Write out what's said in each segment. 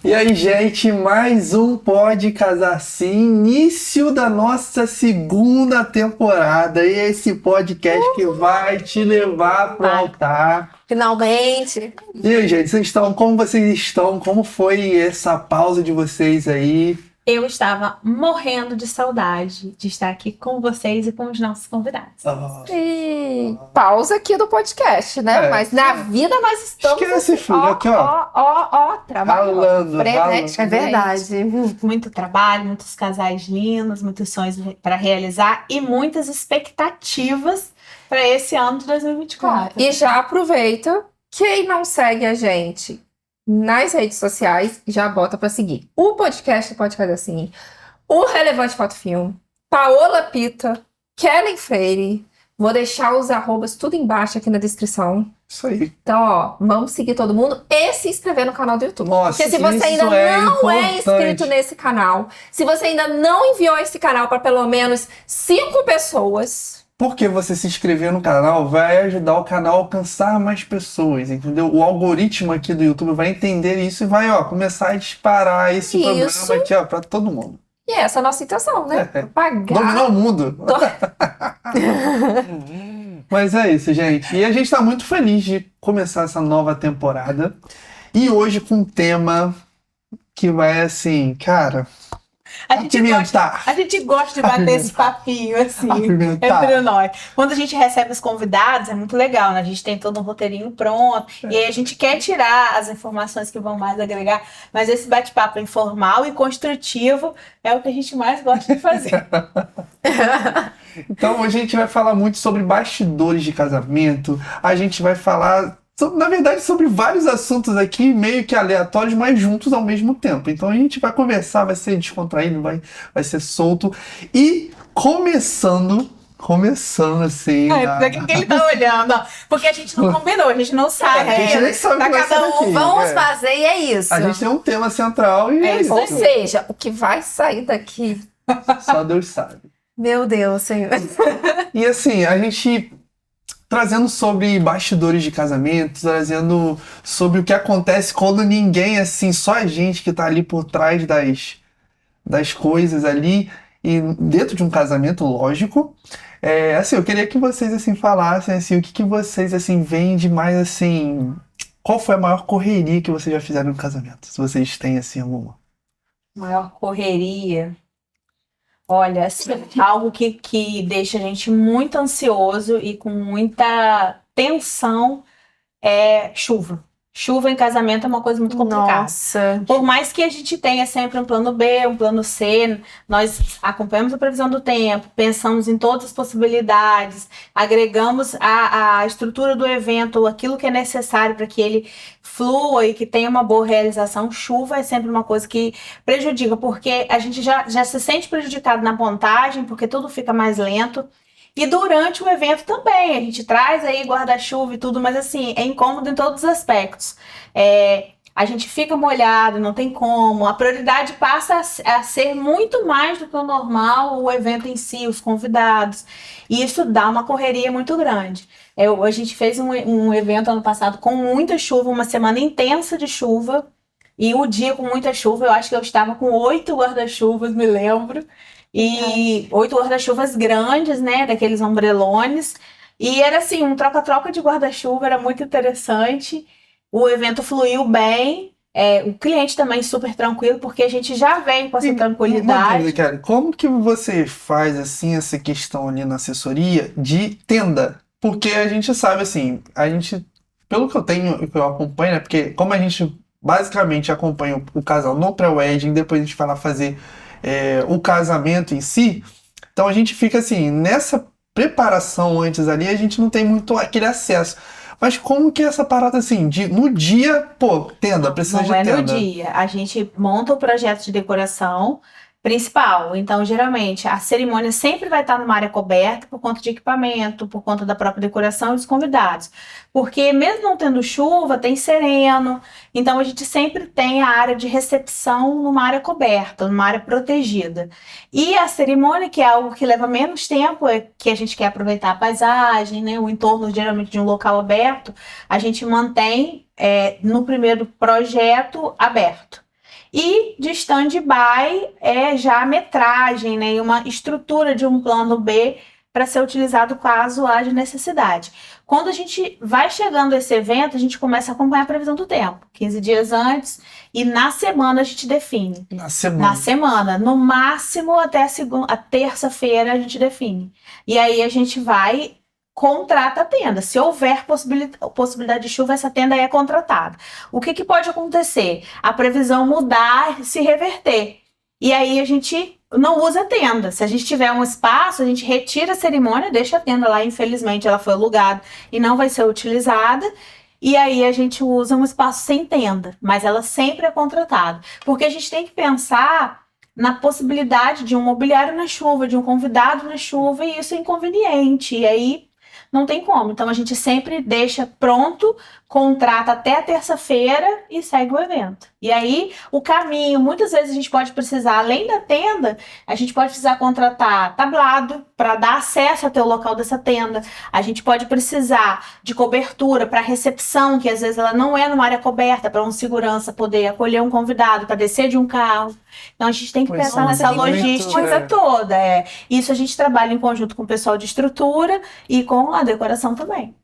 E aí, gente, mais um Pode Casar Sim, início da nossa segunda temporada. E esse podcast que vai te levar pro altar. Finalmente. E aí, gente, como vocês estão? Como foi essa pausa de vocês aí? Eu estava morrendo de saudade de estar aqui com vocês e com os nossos convidados. E pausa aqui do podcast, né? É. Mas na vida nós estamos Esquece, filho, aqui, ó. trabalhando. Ralando. É verdade. Muito trabalho, muitos casais lindos, muitos sonhos para realizar e muitas expectativas para esse ano de 2024. E já aproveita, quem não segue a gente nas redes sociais, já bota pra seguir o podcast Pode Casar Sim, o Relevante Foto Filme, Paola Pita, Kellen Freire. Vou deixar os arrobas tudo embaixo aqui na descrição. Isso aí. Então, ó, vamos seguir todo mundo e se inscrever no canal do YouTube. Nossa, porque se você ainda não é inscrito nesse canal, se você ainda não enviou esse canal para pelo menos 5 pessoas... Porque você se inscrever no canal vai ajudar o canal a alcançar mais pessoas, entendeu? O algoritmo aqui do YouTube vai entender isso e vai, ó, começar a disparar esse programa aqui, ó, pra todo mundo. E essa é a nossa intenção, né? Pagar. Dominar o mundo. Mas é isso, gente. E a gente tá muito feliz de começar essa nova temporada. E hoje com um tema que vai assim, cara... A gente gosta de bater esse papinho, assim, entre nós. Quando a gente recebe os convidados, é muito legal, né? A gente tem todo um roteirinho pronto, e aí a gente quer tirar as informações que vão mais agregar, mas esse bate-papo informal e construtivo é o que a gente mais gosta de fazer. Então, hoje a gente vai falar muito sobre bastidores de casamento, a gente vai falar... Na verdade, sobre vários assuntos aqui, meio que aleatórios, mas juntos ao mesmo tempo. Então a gente vai conversar, vai ser descontraído, vai ser solto. E começando assim... Pra que ele tá olhando? Porque a gente não combinou, a gente não sabe. A gente nem sabe o que vai ser daqui. Vamos fazer e é isso. A gente tem um tema central e é isso. Ou seja, o que vai sair daqui... Só Deus sabe. Meu Deus, Senhor. E assim, a gente... Trazendo sobre bastidores de casamento, trazendo sobre o que acontece quando ninguém, assim, só a gente que tá ali por trás das coisas ali, e dentro de um casamento, lógico. Assim, eu queria que vocês, assim, falassem, assim, o que vocês, assim, veem de mais, assim... Qual foi a maior correria que vocês já fizeram no casamento? Se vocês têm, assim, alguma. Maior correria... Olha, assim, algo que deixa a gente muito ansioso e com muita tensão é chuva. Chuva em casamento é uma coisa muito complicada. Nossa. Por mais que a gente tenha sempre um plano B, um plano C, nós acompanhamos a previsão do tempo, pensamos em todas as possibilidades, agregamos a estrutura do evento, aquilo que é necessário para que ele flua e que tenha uma boa realização. Chuva é sempre uma coisa que prejudica, porque a gente já se sente prejudicado na montagem, porque tudo fica mais lento. E durante o evento também, a gente traz aí guarda-chuva e tudo, mas assim, é incômodo em todos os aspectos. A gente fica molhado, não tem como, a prioridade passa a ser muito mais do que o normal, o evento em si, os convidados. E isso dá uma correria muito grande. A gente fez um evento ano passado com muita chuva, uma semana intensa de chuva, e o dia com muita chuva, eu acho que eu estava com 8 guarda-chuvas, me lembro. E 8 guarda-chuvas grandes, né, daqueles ombrelones, e era assim, um troca-troca de guarda-chuva, era muito interessante, o evento fluiu bem, o cliente também super tranquilo, porque a gente já vem com essa tranquilidade. Como que você faz, assim, essa questão ali na assessoria de tenda? Porque a gente sabe, assim, pelo que eu acompanho, né, porque como a gente basicamente acompanha o casal no pré-wedding, depois a gente vai lá fazer o casamento em si, então a gente fica assim, nessa preparação antes ali, a gente não tem muito aquele acesso. Mas como que é essa parada assim, no dia, tenda, precisa de tenda? Não é no dia, a gente monta o projeto de decoração principal, então geralmente a cerimônia sempre vai estar numa área coberta por conta de equipamento, por conta da própria decoração e dos convidados, porque mesmo não tendo chuva, tem sereno, então a gente sempre tem a área de recepção numa área coberta, numa área protegida. E a cerimônia, que é algo que leva menos tempo, que a gente quer aproveitar a paisagem, né, o entorno geralmente de um local aberto, a gente mantém no primeiro projeto aberto. E de stand-by é já a metragem, né, e uma estrutura de um plano B para ser utilizado caso haja necessidade. Quando a gente vai chegando a esse evento, a gente começa a acompanhar a previsão do tempo, 15 dias antes, e na semana a gente define. Na semana. Na semana, no máximo até a terça-feira a gente define. E aí a gente vai, contrata a tenda. Se houver possibilidade de chuva, essa tenda é contratada. O que pode acontecer? A previsão mudar, se reverter. E aí a gente não usa a tenda. Se a gente tiver um espaço, a gente retira a cerimônia, deixa a tenda lá. Infelizmente, ela foi alugada e não vai ser utilizada. E aí a gente usa um espaço sem tenda, mas ela sempre é contratada. Porque a gente tem que pensar na possibilidade de um mobiliário na chuva, de um convidado na chuva, e isso é inconveniente. E aí não tem como. Então a gente sempre deixa pronto, contrata até a terça-feira e segue o evento. E aí o caminho, muitas vezes a gente pode precisar, além da tenda, a gente pode precisar contratar tablado para dar acesso até o local dessa tenda. A gente pode precisar de cobertura para recepção, que às vezes ela não é numa área coberta, para um segurança poder acolher um convidado, para descer de um carro. Então a gente tem que Pois pensar é, nessa muito, logística toda. Isso a gente trabalha em conjunto com o pessoal de estrutura e com a decoração também.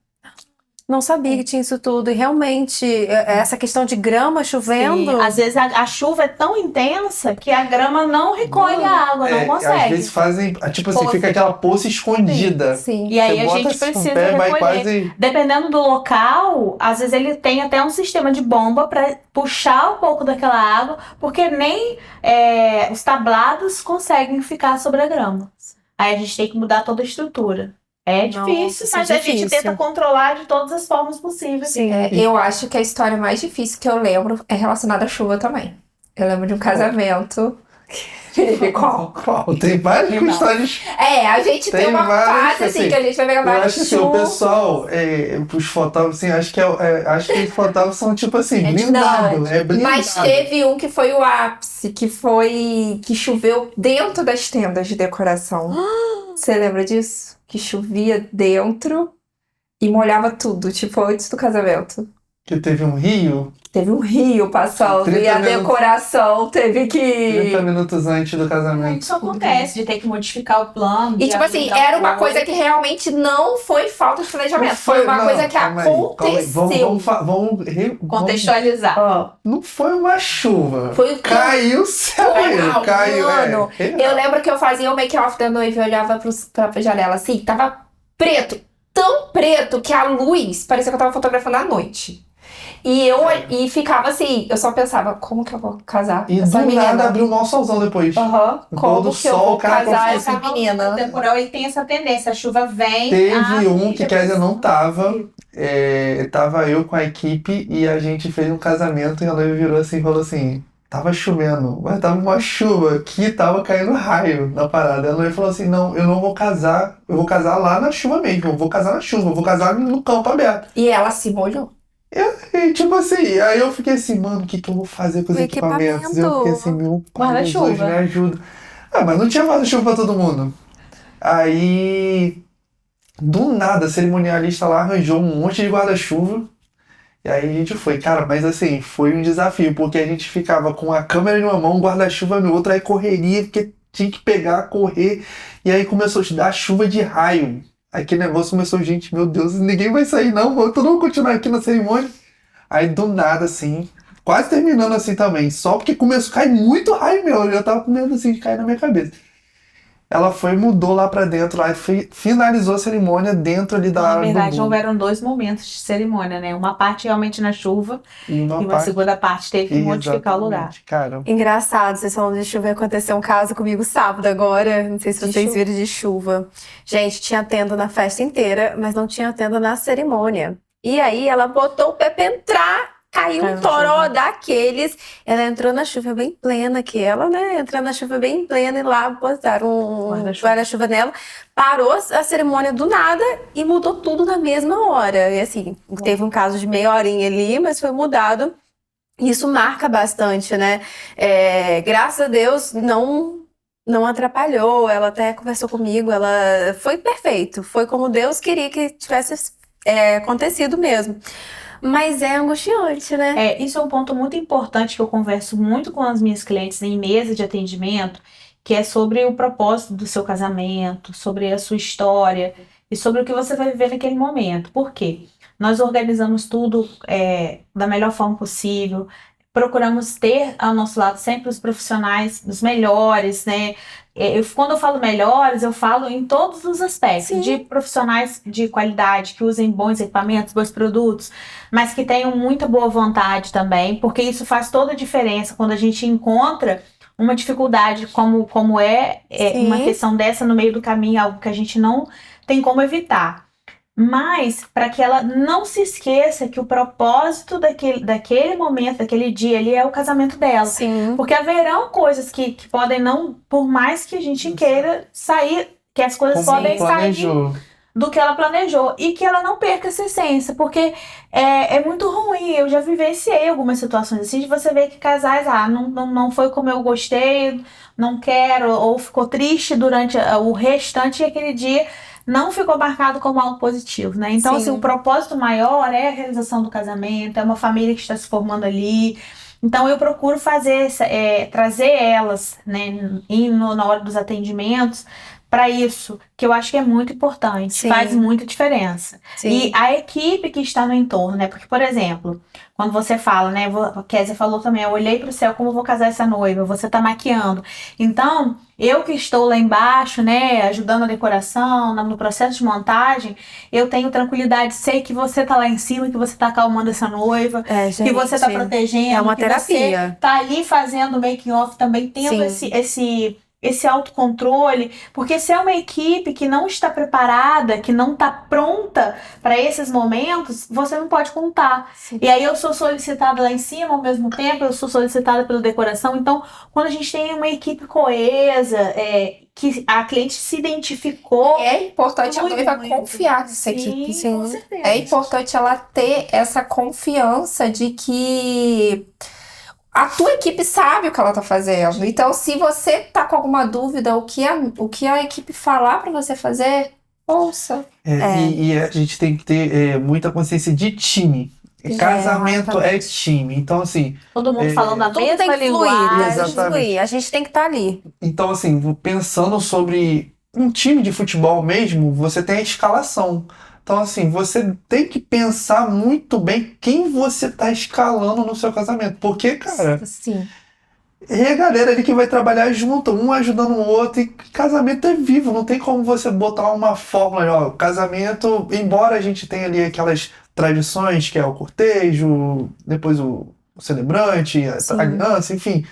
Não sabia que tinha isso tudo. E realmente, essa questão de grama chovendo. Sim, às vezes a chuva é tão intensa que a grama não recolhe a água, não consegue. Às vezes fazem, tipo assim, fica aquela poça escondida. Sim. E aí Você a bota gente assim, precisa o pé, vai recolher. quase... Dependendo do local, às vezes ele tem até um sistema de bomba para puxar um pouco daquela água, porque nem os tablados conseguem ficar sobre a grama. Aí a gente tem que mudar toda a estrutura. É difícil, Nossa, mas é a gente difícil. tenta controlar de todas as formas possíveis. Sim. Eu acho que a história mais difícil que eu lembro é relacionada à chuva também. Eu lembro de um casamento. Qual? Tem várias histórias. A gente tem uma várias, fase assim que a gente vai pegar Eu várias acho que o chuvas. pessoal, os fotógrafos, assim, acho que os fotógrafos são tipo assim, É blindado. É blindado. Mas teve um que foi o ápice, que choveu dentro das tendas de decoração. Você lembra disso? Que chovia dentro e molhava tudo, tipo antes do casamento. Que teve um rio, Teve um rio passando 30 e a minutos. decoração teve 30 que... minutos antes do casamento. Isso acontece, de ter que modificar o plano. E de tipo assim, ajustar era o uma plano. coisa que realmente não foi falta de planejamento. Foi uma não, coisa que calma aí, calma aí. aconteceu. Contextualizar. Ó, Não foi uma chuva. Foi o que Caiu o céu. Real, Caiu. mano. Real. Eu lembro que eu fazia o make-off da noiva e olhava pra janela assim, tava preto. Tão preto que a luz parecia que eu tava fotografando à noite. E ficava assim, eu só pensava, como que eu vou casar E essa do menina? nada abriu um mau solzão depois. Aham, No pôr como do que eu sol, vou o cara casar conseguiu essa menina? O temporal ele tem essa tendência, a chuva vem. Teve um que depois- Kézia não tava. Tava eu com a equipe e a gente fez um casamento e a noiva virou assim e falou assim: tava chovendo, mas tava uma chuva que tava caindo raio na parada. A noiva falou assim: não, eu não vou casar, eu vou casar lá na chuva mesmo, eu vou casar na chuva, eu vou casar no campo aberto. E ela se molhou. E tipo assim, aí eu fiquei assim, mano, o que eu vou fazer com os O equipamentos? Eu fiquei assim, meu pai, Guarda-chuva. Jesus, me ajuda. Mas não tinha guarda-chuva pra todo mundo. Aí, do nada, a cerimonialista lá arranjou um monte de guarda-chuva. E aí a gente foi, cara, mas assim, foi um desafio, porque a gente ficava com a câmera em uma mão, um guarda-chuva no outro, aí correria, porque tinha que pegar, correr. E aí começou a dar chuva de raio. Aí aquele negócio começou, gente, meu Deus, ninguém vai sair não, todo mundo continuar aqui na cerimônia. Aí do nada, assim, quase terminando assim também, só porque começou a cair muito raio meu, eu já tava com medo assim de cair na minha cabeça. Ela foi, mudou lá pra dentro, lá, e finalizou a cerimônia dentro ali da Na área do verdade, bolo. houveram 2 momentos de cerimônia, né? Uma parte realmente na chuva E uma e uma parte... segunda parte teve que modificar o lugar. Exatamente, cara. Engraçado, vocês falando de chuva, aconteceu um caso comigo sábado agora, não sei se De vocês chuva? viram, de chuva. Gente, tinha tenda na festa inteira, mas não tinha tenda na cerimônia. E aí ela botou o pé pra entrar, caiu Caiu um na toró chuva. daqueles. Ela entrou na chuva bem plena, que ela, né, entrando na chuva bem plena e lá botaram um Guarda-chuva. guarda-chuva nela. Parou a cerimônia do nada e mudou tudo na mesma hora. E assim, teve um caso de meia horinha ali, mas foi mudado. Isso marca bastante, né? Graças a Deus, não atrapalhou. Ela até conversou comigo, ela foi perfeito. Foi como Deus queria que tivesse acontecido mesmo. mas é angustiante, né? Isso é um ponto muito importante que eu converso muito com as minhas clientes em mesa de atendimento, que é sobre o propósito do seu casamento, sobre a sua história e sobre o que você vai viver naquele momento. Por quê? Nós organizamos tudo da melhor forma possível, procuramos ter ao nosso lado sempre os profissionais dos melhores, né? Quando eu falo melhores, eu falo em todos os aspectos, Sim. de profissionais de qualidade, que usem bons equipamentos, bons produtos, mas que tenham muita boa vontade também, porque isso faz toda a diferença quando a gente encontra uma dificuldade como Sim. uma questão dessa no meio do caminho, algo que a gente não tem como evitar. Mas para que ela não se esqueça que o propósito daquele momento, daquele dia ali é o casamento dela. Sim. Porque haverão coisas que podem não, por mais que a gente queira sair, que as coisas Como podem sair planejou. do que ela planejou e que ela não perca essa essência, porque é muito ruim. Eu já vivenciei algumas situações assim, de você ver que casais, não foi como eu gostei, não quero, ou ficou triste durante o restante e aquele dia não ficou marcado como algo positivo, né? Então, Sim. assim, o propósito maior é a realização do casamento, é uma família que está se formando ali. Então, eu procuro trazer elas, né, na hora dos atendimentos, para isso, que eu acho que é muito importante, Sim. faz muita diferença. Sim. E a equipe que está no entorno, né? Porque, por exemplo, quando você fala, né? A Kézia falou também, eu olhei para o céu, como eu vou casar essa noiva? Você tá maquiando. Então, eu que estou lá embaixo, né? Ajudando a decoração, no processo de montagem, eu tenho tranquilidade, sei que você tá lá em cima, que você tá acalmando essa noiva, Gente, que você tá protegendo, é uma que terapia. você tá ali fazendo o making off também, tendo Sim. esse autocontrole, porque se é uma equipe que não está preparada, que não está pronta para esses momentos, você não pode contar. Sim. E aí eu sou solicitada lá em cima, ao mesmo tempo eu sou solicitada pela decoração. Então, quando a gente tem uma equipe coesa, que a cliente se identificou... É importante a Muito, noiva muito. confiar nessa Sim, equipe. com certeza. É importante ela ter essa confiança de que a tua equipe sabe o que ela tá fazendo. Então, se você tá com alguma dúvida, o que a equipe falar pra você fazer, ouça. E a gente tem que ter muita consciência de time. Casamento é time. Então, assim, Todo mundo falando a Tudo mesma tem que fluir, linguagem. né? Exatamente. Fluir. A gente tem que estar ali. então, assim, pensando sobre um time de futebol mesmo, você tem a escalação. Então, assim, você tem que pensar muito bem quem você tá escalando no seu casamento. Porque, cara, Sim. é a galera ali que vai trabalhar junto, um ajudando o outro, e casamento é vivo, não tem como você botar uma fórmula, ó, casamento, embora a gente tenha ali aquelas tradições, que é o cortejo, depois o celebrante, a Sim. aliança, enfim,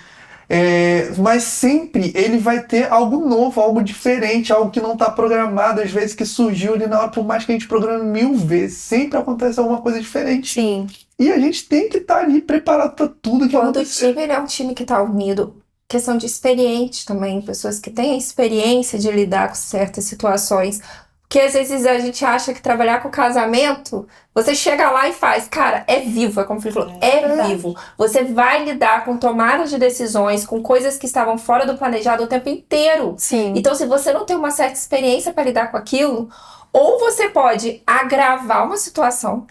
mas sempre ele vai ter algo novo, algo diferente, algo que não está programado, às vezes que surgiu ali na hora, por mais que a gente programe 1000 vezes, sempre acontece alguma coisa diferente. Sim. E a gente tem que estar ali preparado para tudo que Quando o acontecer. time ele é um time que tá unido, questão de experiente também, pessoas que têm a experiência de lidar com certas situações. Porque às vezes a gente acha que trabalhar com casamento, você chega lá e faz, cara, é vivo, é como o Felipe falou, é vivo. Você vai lidar com tomadas de decisões, com coisas que estavam fora do planejado o tempo inteiro. Sim. Então, se você não tem uma certa experiência para lidar com aquilo, ou você pode agravar uma situação,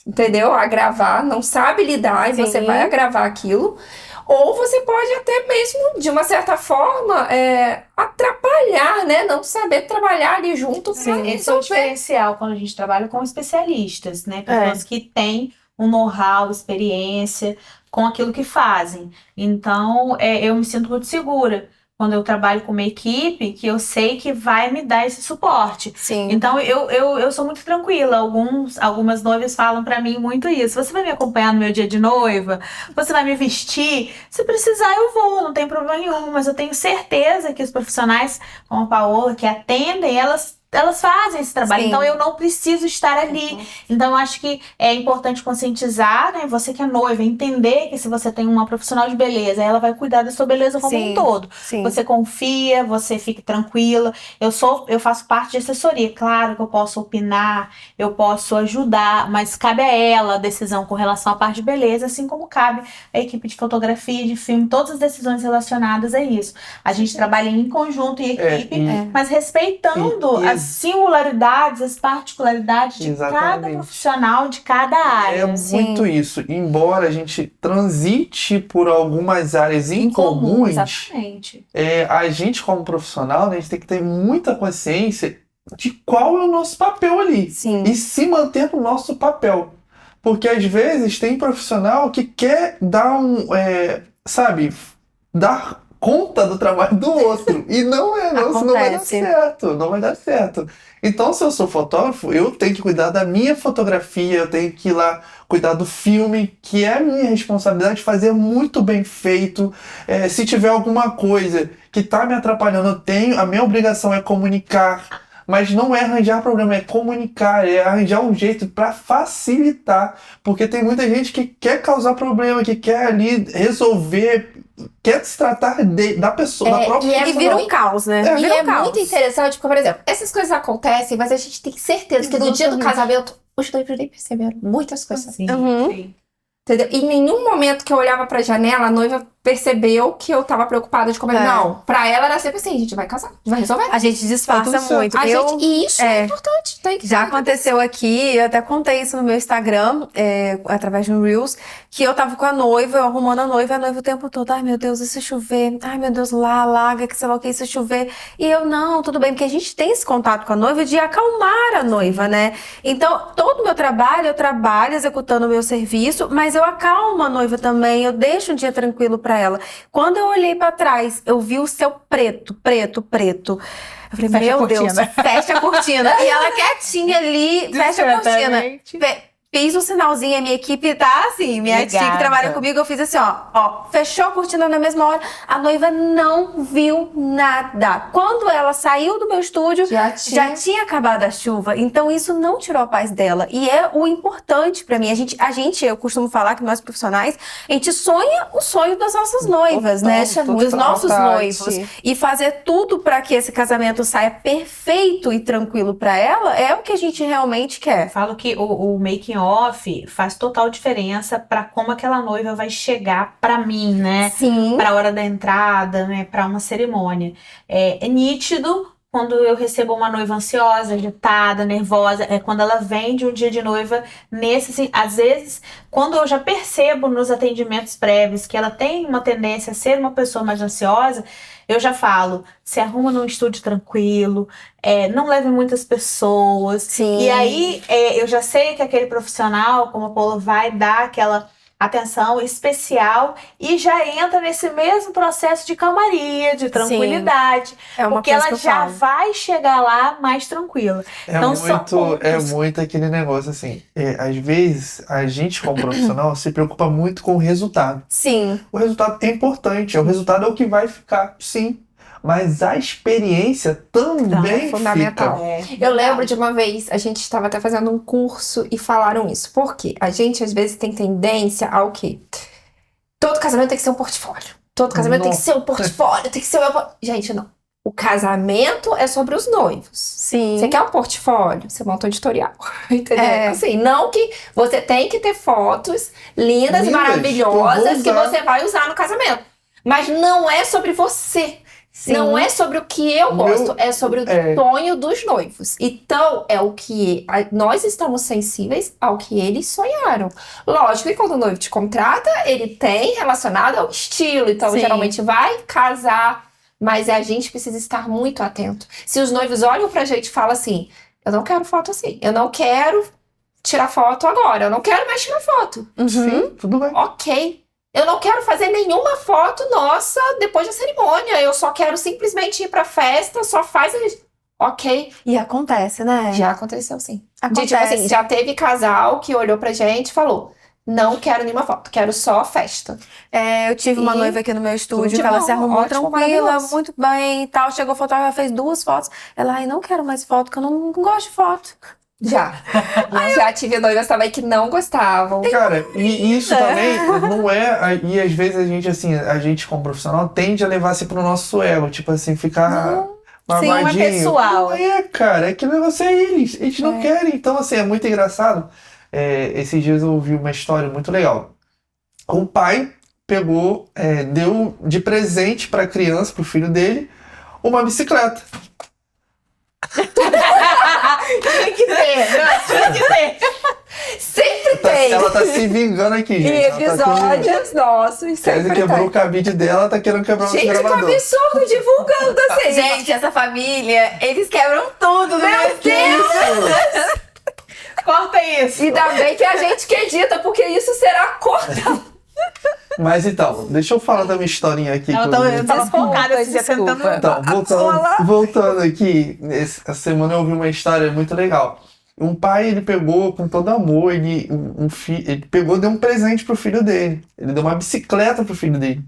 entendeu? Agravar, não sabe lidar e Sim. você vai agravar aquilo. Ou você pode até mesmo, de uma certa forma, atrapalhar, né? Não saber trabalhar ali junto. Sim, esse é o diferencial quando a gente trabalha com especialistas, né? Pessoas que têm um know-how, experiência com aquilo que fazem. Então, eu me sinto muito segura quando eu trabalho com uma equipe que eu sei que vai me dar esse suporte. Sim. Então, eu sou muito tranquila. Algumas noivas falam pra mim muito isso. Você vai me acompanhar no meu dia de noiva? Você vai me vestir? Se precisar, eu vou, não tem problema nenhum. Mas eu tenho certeza que os profissionais, como a Paola, que atendem, elas fazem esse trabalho. Sim. Então, eu não preciso estar ali. Então, eu acho que é importante conscientizar, né? Você que é noiva, entender que se você tem uma profissional de beleza, ela vai cuidar da sua beleza como Sim. um todo. Sim. Você confia, você fica tranquila. Eu faço parte de assessoria. Claro que eu posso opinar, eu posso ajudar, mas cabe a ela a decisão com relação à parte de beleza, assim como cabe a equipe de fotografia, de filme, todas as decisões relacionadas a isso. A gente trabalha em conjunto, em equipe, mas respeitando as singularidades, as particularidades de cada Exatamente. profissional, de cada área. É muito isso. Embora a gente transite por algumas áreas incomuns, Exatamente. a gente como profissional, né, a gente tem que ter muita consciência de qual é o nosso papel ali. Sim. E se manter no nosso papel. Porque às vezes tem profissional que quer dar dar conta do trabalho do outro. E não não vai dar Acontece. certo. Não vai dar certo. Então, se eu sou fotógrafo, eu tenho que cuidar da minha fotografia, eu tenho que ir lá cuidar do filme, que é a minha responsabilidade, fazer muito bem feito. Se tiver alguma coisa que tá me atrapalhando, a minha obrigação é comunicar. Mas não é arranjar problema, é comunicar, é arranjar um jeito para facilitar. Porque tem muita gente que quer causar problema, que quer ali resolver, quer se tratar da pessoa, da própria E vira um caos, né? E Vira um é caos. muito interessante, porque, por exemplo, essas coisas acontecem, mas a gente tem certeza que no dia do casamento, os noivos nem perceberam muitas coisas. Sim, Uhum. sim. Entendeu? E em nenhum momento que eu olhava pra janela, a noiva percebeu que eu tava preocupada de comer. É. Não, pra ela era sempre assim, a gente vai casar, a gente vai resolver. A gente disfarça Tá tudo certo. muito. E isso é é. importante. Tem que Já aconteceu aqui, eu até contei isso no meu Instagram, através de um Reels, que eu tava com a noiva, eu arrumando a noiva o tempo todo, ai meu Deus, e se chover? Ai meu Deus, larga, que sei lá o que, e se chover? E eu, não, tudo bem, porque a gente tem esse contato com a noiva de acalmar a noiva, né? Então, todo o meu trabalho, eu trabalho executando o meu serviço, mas eu acalmo a noiva também, eu deixo um dia tranquilo pra ela. Quando eu olhei pra trás, eu vi o céu preto. Eu falei, Fecha meu a Deus, cortina. fecha a cortina. E ela quietinha ali, fecha a cortina. Fiz um sinalzinho, a minha equipe tá assim, minha tia que Ligada. trabalha comigo, eu fiz assim, ó, fechou a cortina na mesma hora, a noiva não viu nada. Quando ela saiu do meu estúdio, já tinha acabado a chuva, então isso não tirou a paz dela. E é o importante pra mim, eu costumo falar que nós profissionais, a gente sonha o sonho das nossas noivas, né? Dos nossos noivos. E fazer tudo pra que esse casamento saia perfeito e tranquilo pra ela, é o que a gente realmente quer. Eu falo que o making off faz total diferença para como aquela noiva vai chegar para mim, né? Sim. Para a hora da entrada, né? Para uma cerimônia. É nítido quando eu recebo uma noiva ansiosa, agitada, nervosa, quando ela vem de um dia de noiva assim, às vezes, quando eu já percebo nos atendimentos prévios que ela tem uma tendência a ser uma pessoa mais ansiosa, eu já falo, se arruma num estúdio tranquilo, não leve muitas pessoas. Sim. E aí, eu já sei que aquele profissional, como a Paula, vai dar aquela atenção especial e já entra nesse mesmo processo de calmaria, de tranquilidade. É uma porque coisa ela que eu já falo. vai chegar lá mais tranquila. Então, são pontos. muito aquele negócio assim. Às vezes, a gente, como profissional, se preocupa muito com o resultado. Sim. O resultado é importante, o resultado é o que vai ficar, sim. Mas a experiência também é fundamental. fica. Eu lembro de uma vez, a gente estava até fazendo um curso e falaram isso. Por quê? A gente, às vezes, tem tendência ao quê? Todo casamento tem que ser um portfólio. Todo casamento tem que ser um portfólio, tem que ser Gente, não. O casamento é sobre os noivos. Sim. Você quer um portfólio? Você monta um editorial. Entendeu? Assim, não que você tem que ter fotos lindas e maravilhosas que você vai usar no casamento. Mas não é sobre você. Sim. Não é sobre o que eu gosto, é sobre o sonho dos noivos. Então, é o que nós estamos sensíveis ao que eles sonharam. Lógico que quando o noivo te contrata, ele tem relacionado ao estilo. Então, Sim. geralmente vai casar, mas a gente precisa estar muito atento. Se os noivos olham pra gente e falam assim, eu não quero foto assim, eu não quero tirar foto agora, eu não quero mais tirar foto. Uhum. Sim, tudo bem. Ok. Eu não quero fazer nenhuma foto nossa depois da cerimônia. Eu só quero simplesmente ir pra festa, só faz isso. Ok. E acontece, né? Já aconteceu, sim. Acontece. Tipo assim, já teve casal que olhou pra gente e falou, não quero nenhuma foto, quero só festa. Eu tive uma E noiva aqui no meu estúdio, tudo de que ela bom, se arrumou ótimo, tranquila, maravilhoso. muito bem e tal. Chegou a fotógrafa, fez 2 fotos. Ela, ai, não quero mais foto, porque eu não gosto de foto. Já. Já tive noivas também que não gostavam. Cara, e isso também não é. E às vezes a gente como profissional tende a levar assim pro nosso ego, tipo assim, ficar. Sim, não é pessoal. Não é, cara, é que o negócio é eles não querem. Então, assim, é muito engraçado. Esses dias eu ouvi uma história muito legal. O pai pegou, deu de presente pra criança, pro filho dele, uma bicicleta. Ei. Ela tá se vingando aqui, Em gente. episódios nossos, Kézia sempre quebrou tá. o cabide dela, tá querendo quebrar o Gente, que gravador. absurdo, divulgando assim. Gente, essa família, eles quebram tudo, né? Meu Deus! Corta isso. Ainda bem que a gente que edita, porque isso será cortado. Mas então, deixa eu falar da minha historinha aqui. Eu que eu- tava focada esse dia Desculpa. tentando. Então, voltando aqui, essa semana eu ouvi uma história muito legal. Um pai, ele pegou com todo amor, ele pegou, deu um presente pro filho dele. Ele deu uma bicicleta pro filho dele.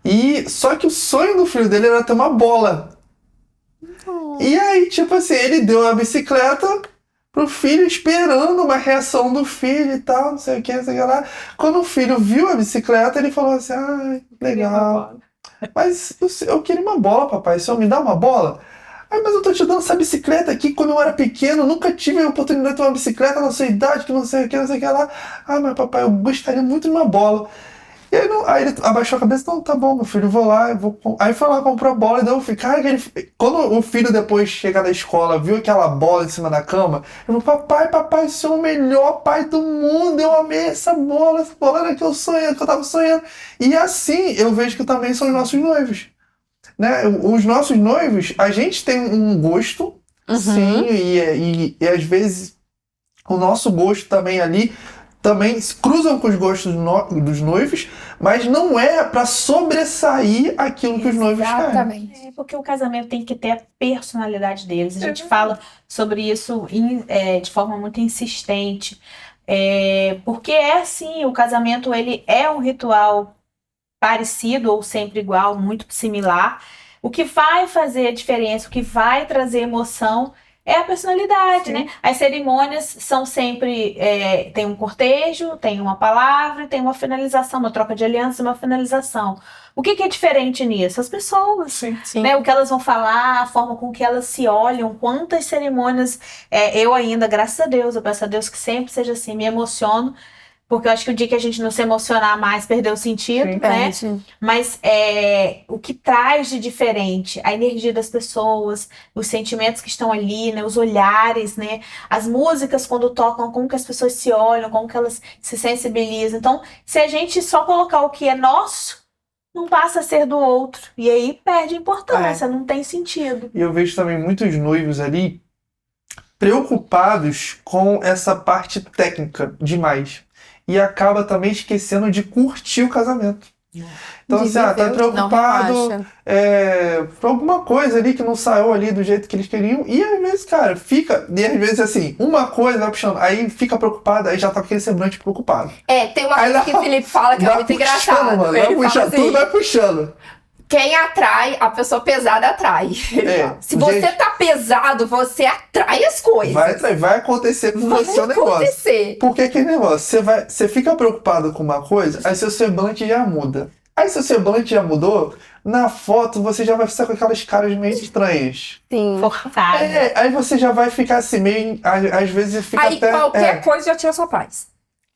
E só que o sonho do filho dele era ter uma bola. E aí, tipo assim, ele deu a bicicleta pro filho, esperando uma reação do filho e tal, não sei o que, não sei o que lá. Quando o filho viu a bicicleta, ele falou assim, legal. Mas eu queria uma bola, papai. O senhor me dá uma bola? Mas eu tô te dando essa bicicleta aqui. Quando eu era pequeno, nunca tive a oportunidade de ter uma bicicleta na sua idade, que não sei o que, não sei o que lá. Mas papai, eu gostaria muito de uma bola. E aí, aí ele abaixou a cabeça, não, tá bom, meu filho, eu vou lá, Aí foi lá, comprou a bola e deu um filho. Cara, quando o filho depois chega da escola, viu aquela bola em cima da cama, ele falou, papai, você é o melhor pai do mundo, eu amei essa bola era que eu sonhei, que eu tava sonhando. E assim, eu vejo que também são os nossos noivos. Né? Os nossos noivos, a gente tem um gosto, sim, e às vezes o nosso gosto também ali também se cruzam com os gostos dos noivos, mas não é para sobressair aquilo que os noivos querem. Exatamente. É porque o casamento tem que ter a personalidade deles. A gente fala sobre isso de forma muito insistente. Porque assim, o casamento ele é um ritual parecido ou sempre igual, muito similar. O que vai fazer a diferença, o que vai trazer emoção é a personalidade, Sim. né? As cerimônias são sempre, tem um cortejo, tem uma palavra, tem uma finalização, uma troca de aliança e uma finalização. O que é diferente nisso? As pessoas, Sim. né? O que elas vão falar, a forma com que elas se olham, quantas cerimônias, eu ainda, graças a Deus, eu peço a Deus que sempre seja assim, me emociono, porque eu acho que o dia que a gente não se emocionar mais, perdeu o sentido, Sim. né? Mas o que traz de diferente, a energia das pessoas, os sentimentos que estão ali, né? Os olhares, né? As músicas quando tocam, como que as pessoas se olham, como que elas se sensibilizam. Então, se a gente só colocar o que é nosso, não passa a ser do outro. E aí perde a importância, não tem sentido. E eu vejo também muitos noivos ali preocupados com essa parte técnica demais. E acaba também esquecendo de curtir o casamento. Então, assim, tá preocupado por alguma coisa ali que não saiu ali do jeito que eles queriam. E às vezes, cara, e às vezes assim, uma coisa vai puxando, aí fica preocupado, aí já tá com aquele semblante preocupado. Tem uma coisa que o Felipe fala que é muito engraçado. Mano, vai Ele fala puxando, assim, tudo vai puxando. quem atrai, a pessoa pesada atrai. Se você tá pesado, você atrai as coisas. Vai acontecer com você o negócio. acontecer. Porque aquele negócio, você fica preocupado com uma coisa, aí seu semblante já muda. Aí seu semblante já mudou, na foto você já vai ficar com aquelas caras meio estranhas. Sim. Forçado. Aí você já vai ficar assim, meio. Às vezes fica Aí até. qualquer coisa já tira sua paz.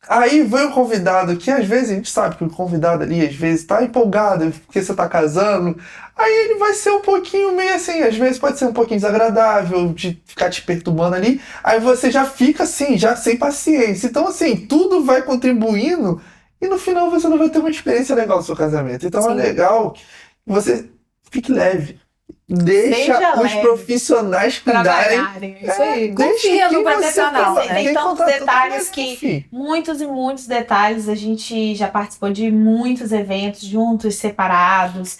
Aí vem o convidado, que às vezes a gente sabe que o convidado ali, às vezes, tá empolgado porque você tá casando. Aí ele vai ser um pouquinho meio assim, às vezes pode ser um pouquinho desagradável, de ficar te perturbando ali. Aí você já fica assim, já sem paciência. Então, assim, tudo vai contribuindo e no final você não vai ter uma experiência legal no seu casamento. Então é legal que você fique leve. Deixa Seja os leve. profissionais cuidarem. Trabalharem. Isso aí. Confia no profissional, né? Tem tantos detalhes que... Muitos e muitos detalhes. A gente já participou de muitos eventos juntos, separados.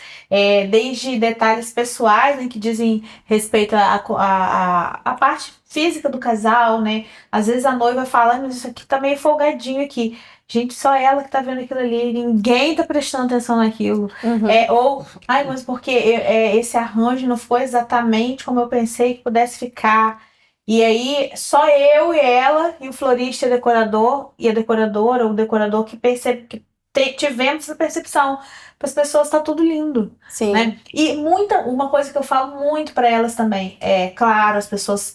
Desde detalhes pessoais, né, que dizem respeito à parte física do casal, né? Às vezes a noiva fala, mas isso aqui tá meio folgadinho aqui. Gente, só ela que tá vendo aquilo ali, ninguém tá prestando atenção naquilo. Mas porque esse arranjo não foi exatamente como eu pensei que pudesse ficar. E aí, só eu e ela, e o florista e o decorador, e a decoradora, ou o decorador que tivemos essa percepção. Para as pessoas tá tudo lindo. Sim. Né? E uma coisa que eu falo muito para elas também claro,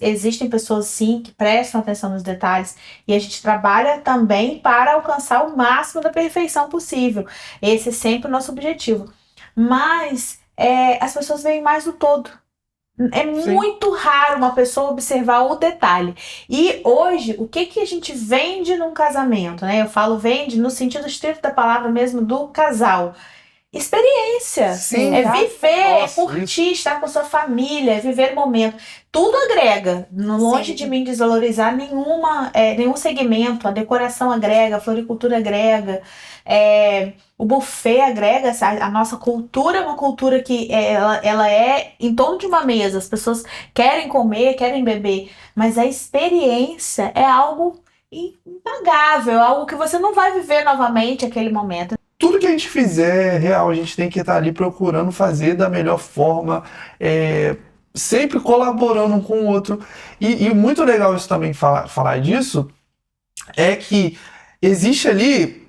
existem pessoas sim que prestam atenção nos detalhes e a gente trabalha também para alcançar o máximo da perfeição possível. Esse é sempre o nosso objetivo. Mas as pessoas veem mais o todo. É Sim. muito raro uma pessoa observar o detalhe. E hoje, o que que a gente vende num casamento, né? Eu falo vende no sentido estrito da palavra mesmo do casal. Experiência. Sim. É viver, é Nossa, curtir, estar com sua família, é viver o momento. Tudo agrega. Longe Sim. de mim desvalorizar nenhum segmento. A decoração agrega, a floricultura agrega, o buffet agrega. A nossa cultura é uma cultura que ela é em torno de uma mesa. As pessoas querem comer, querem beber, mas a experiência é algo impagável, algo que você não vai viver novamente aquele momento. tudo que a gente fizer, real, a gente tem que estar ali procurando fazer da melhor forma, sempre colaborando um com o outro. E muito legal isso também, falar disso, é que existe ali,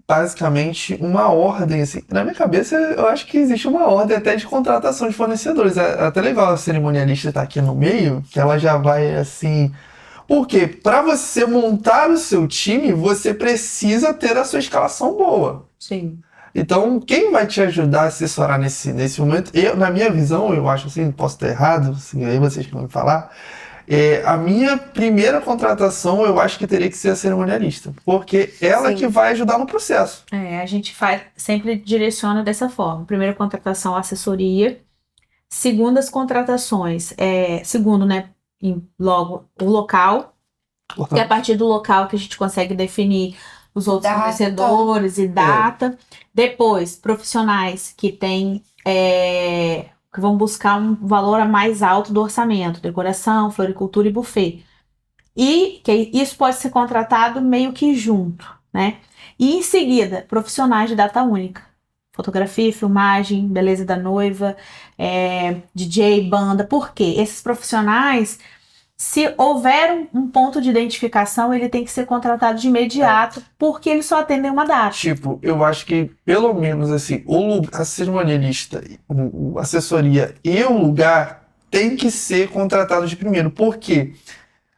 basicamente, uma ordem, assim. Na minha cabeça, eu acho que existe uma ordem até de contratação de fornecedores. É até legal a cerimonialista estar aqui no meio, que ela já vai, assim... Porque para você montar o seu time, você precisa ter a sua escalação boa. Sim. Então, quem vai te ajudar a assessorar nesse momento, na minha visão, eu acho assim, posso estar errado, assim, aí vocês que vão me falar, a minha primeira contratação eu acho que teria que ser a cerimonialista, porque ela Sim. que vai ajudar no processo. A gente sempre direciona dessa forma. Primeira contratação, assessoria. Segundas contratações, segundo, né, logo o local, e a partir do local que a gente consegue definir os outros Data. fornecedores e data. Depois, profissionais que que vão buscar um valor mais alto do orçamento, decoração, floricultura e buffet. E que isso pode ser contratado meio que junto, né? E em seguida, profissionais de data única. Fotografia, filmagem, beleza da noiva, DJ, banda. Por quê? Esses profissionais, se houver um ponto de identificação, ele tem que ser contratado de imediato, porque eles só atendem uma data. Tipo, eu acho que pelo menos assim, a cerimonialista, a assessoria e o lugar tem que ser contratado de primeiro. Por quê?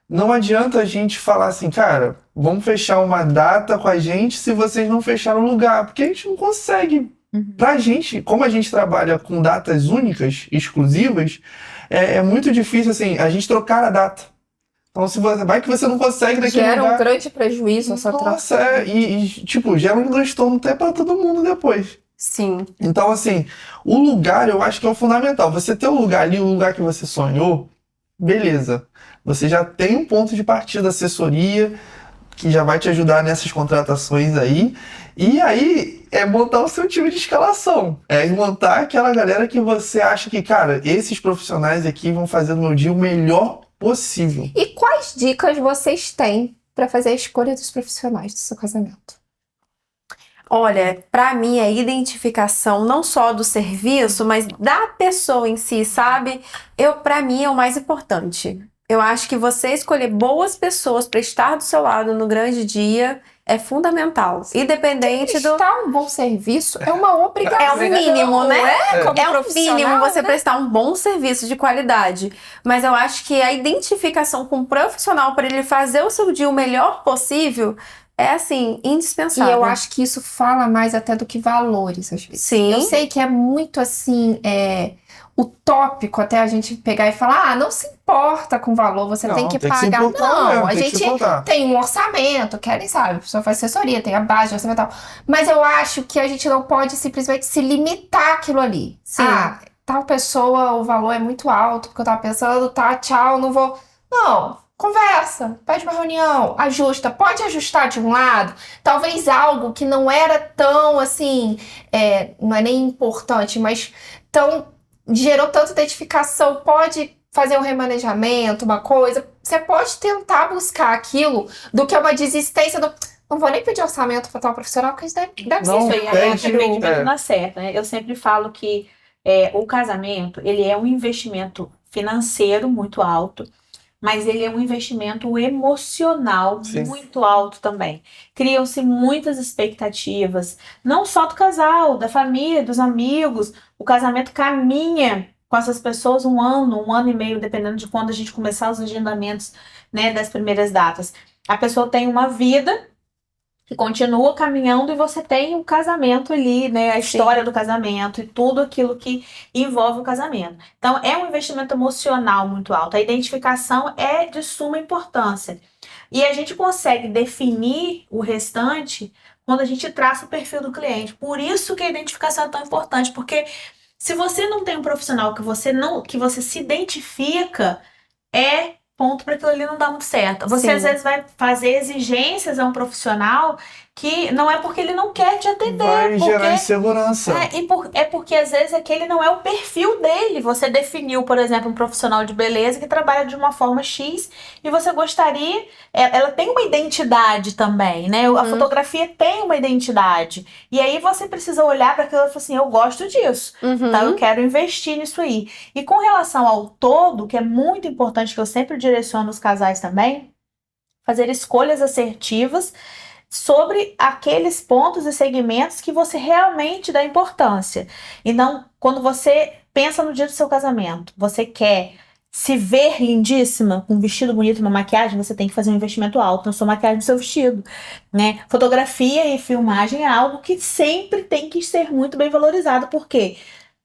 Não adianta a gente falar assim, cara, vamos fechar uma data com a gente se vocês não fecharam o lugar, porque a gente não consegue. Pra gente, como a gente trabalha com datas únicas, exclusivas, é muito difícil assim, a gente trocar a data. Então, vai que você não consegue naquele Gera um lugar. grande prejuízo essa troca. Nossa, tipo, gera um transtorno até pra todo mundo depois. Sim. Então, assim, o lugar eu acho que é o fundamental. Você ter o lugar ali, o lugar que você sonhou, beleza. Você já tem um ponto de partida, assessoria, que já vai te ajudar nessas contratações aí. E aí é montar o seu time de escalação. É montar aquela galera que você acha que, cara, esses profissionais aqui vão fazer do meu dia o melhor possível. E quais dicas vocês têm para fazer a escolha dos profissionais do seu casamento? Olha, para mim a identificação não só do serviço, mas da pessoa em si, sabe? Para mim é o mais importante. Eu acho que você escolher boas pessoas para estar do seu lado no grande dia é fundamental. Independente do... Prestar um bom serviço é uma obrigação. É um mínimo, né? Como É um profissional, mínimo você né? prestar um bom serviço de qualidade. Mas eu acho que a identificação com o profissional para ele fazer o seu dia o melhor possível é, assim, E indispensável. eu acho que isso fala mais até do que valores, às vezes. Sim. Eu sei que é muito, assim, utópico até a gente pegar e falar, não se importa com valor, você Não, tem que tem que se pagar. importar Não, mesmo, a tem que se gente importar. tem um orçamento, querem, sabe? A pessoa faz assessoria, tem a base orçamental. Mas eu acho que a gente não pode simplesmente se limitar àquilo ali. Sim. Ah, tal pessoa, o valor é muito alto, porque eu tava pensando, tá, tchau, não vou. Não. Conversa, pede uma reunião, ajusta, pode ajustar de um lado, talvez algo que não era tão assim, não é nem importante, mas gerou tanta identificação, pode fazer um remanejamento, uma coisa, você pode tentar buscar aquilo do que é uma desistência do, não vou nem pedir orçamento para tal profissional, porque isso deve Não, ser Isso aí, a pede, atendimento na certa, né? Eu sempre falo que o casamento, ele é um investimento financeiro muito alto, mas ele é um investimento emocional Sim. muito alto também. Criam-se muitas expectativas, não só do casal, da família, dos amigos. O casamento caminha com essas pessoas um ano e meio, dependendo de quando a gente começar os agendamentos, né, das primeiras datas. A pessoa tem uma vida que continua caminhando e você tem um casamento ali, né? A história do casamento e tudo aquilo que envolve o casamento. Então, é um investimento emocional muito alto. A identificação é de suma importância. E a gente consegue definir o restante quando a gente traça o perfil do cliente. Por isso que a identificação é tão importante, porque se você não tem um profissional que você se identifica, é ponto para aquilo ali não dar muito certo. Você Sim. às vezes vai fazer exigências a um profissional que não é porque ele não quer te atender. Vai porque gerar insegurança. é porque às vezes aquele não é o perfil dele. Você definiu, por exemplo, um profissional de beleza que trabalha de uma forma X e você gostaria. Ela tem uma identidade também, né? A fotografia tem uma identidade. E aí você precisa olhar para aquilo e falar assim: eu gosto disso. Então eu quero investir nisso aí. E com relação ao todo, que é muito importante, que eu sempre direciono os casais também, fazer escolhas assertivas sobre aqueles pontos e segmentos que você realmente dá importância. Então, quando você pensa no dia do seu casamento, você quer se ver lindíssima, com um vestido bonito, uma maquiagem, você tem que fazer um investimento alto na sua maquiagem, no seu vestido, né? Fotografia e filmagem é algo que sempre tem que ser muito bem valorizado, porque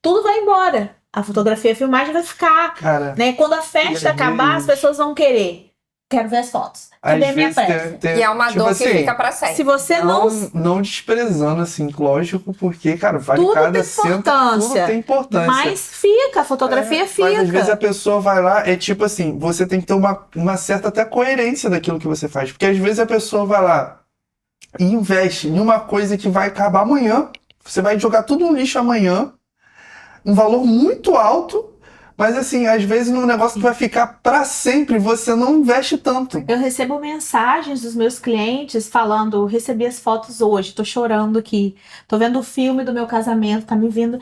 tudo vai embora. A fotografia e a filmagem vai ficar, Cara, né? Quando a festa acabar, as pessoas vão quero ver as fotos. Cadê a minha peça? E é uma tipo dor assim, que fica pra sempre. Se você não desprezando, assim, lógico, porque, cara, vale Tudo cada tem cento, tudo importância. tem importância. Mas fica, a fotografia fica. Mas às vezes a pessoa vai lá, é tipo assim, você tem que ter uma certa até coerência daquilo que você faz. Porque às vezes a pessoa vai lá e investe em uma coisa que vai acabar amanhã, você vai jogar tudo no lixo amanhã, um valor muito alto, mas assim, às vezes num negócio que vai ficar pra sempre, você não investe tanto. Eu recebo mensagens dos meus clientes falando: recebi as fotos hoje, tô chorando aqui, tô vendo o filme do meu casamento, tá me vindo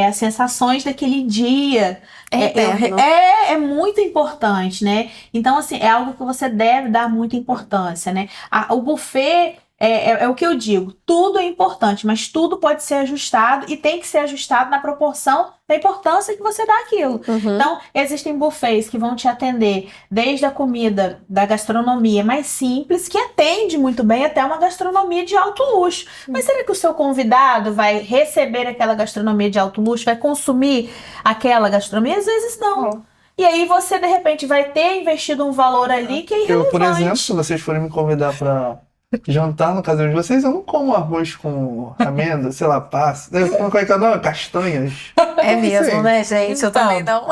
as sensações daquele dia. Eterno. É muito importante, né? Então, assim, é algo que você deve dar muita importância, né? O buffet é o que eu digo, tudo é importante, mas tudo pode ser ajustado e tem que ser ajustado na proporção da importância que você dá àquilo. Então, existem buffets que vão te atender desde a comida da gastronomia mais simples, que atende muito bem, até uma gastronomia de alto luxo. Mas será que o seu convidado vai receber aquela gastronomia de alto luxo, vai consumir aquela gastronomia? Às vezes não. E aí você, de repente, vai ter investido um valor ali que é irrelevante. Eu, por exemplo, se vocês forem me convidar pra jantar no casamento de vocês, eu não como arroz com amêndoa, sei lá, passa. Como é que é o nome? Castanhas. É mesmo, Sim. né, gente? Eu também não.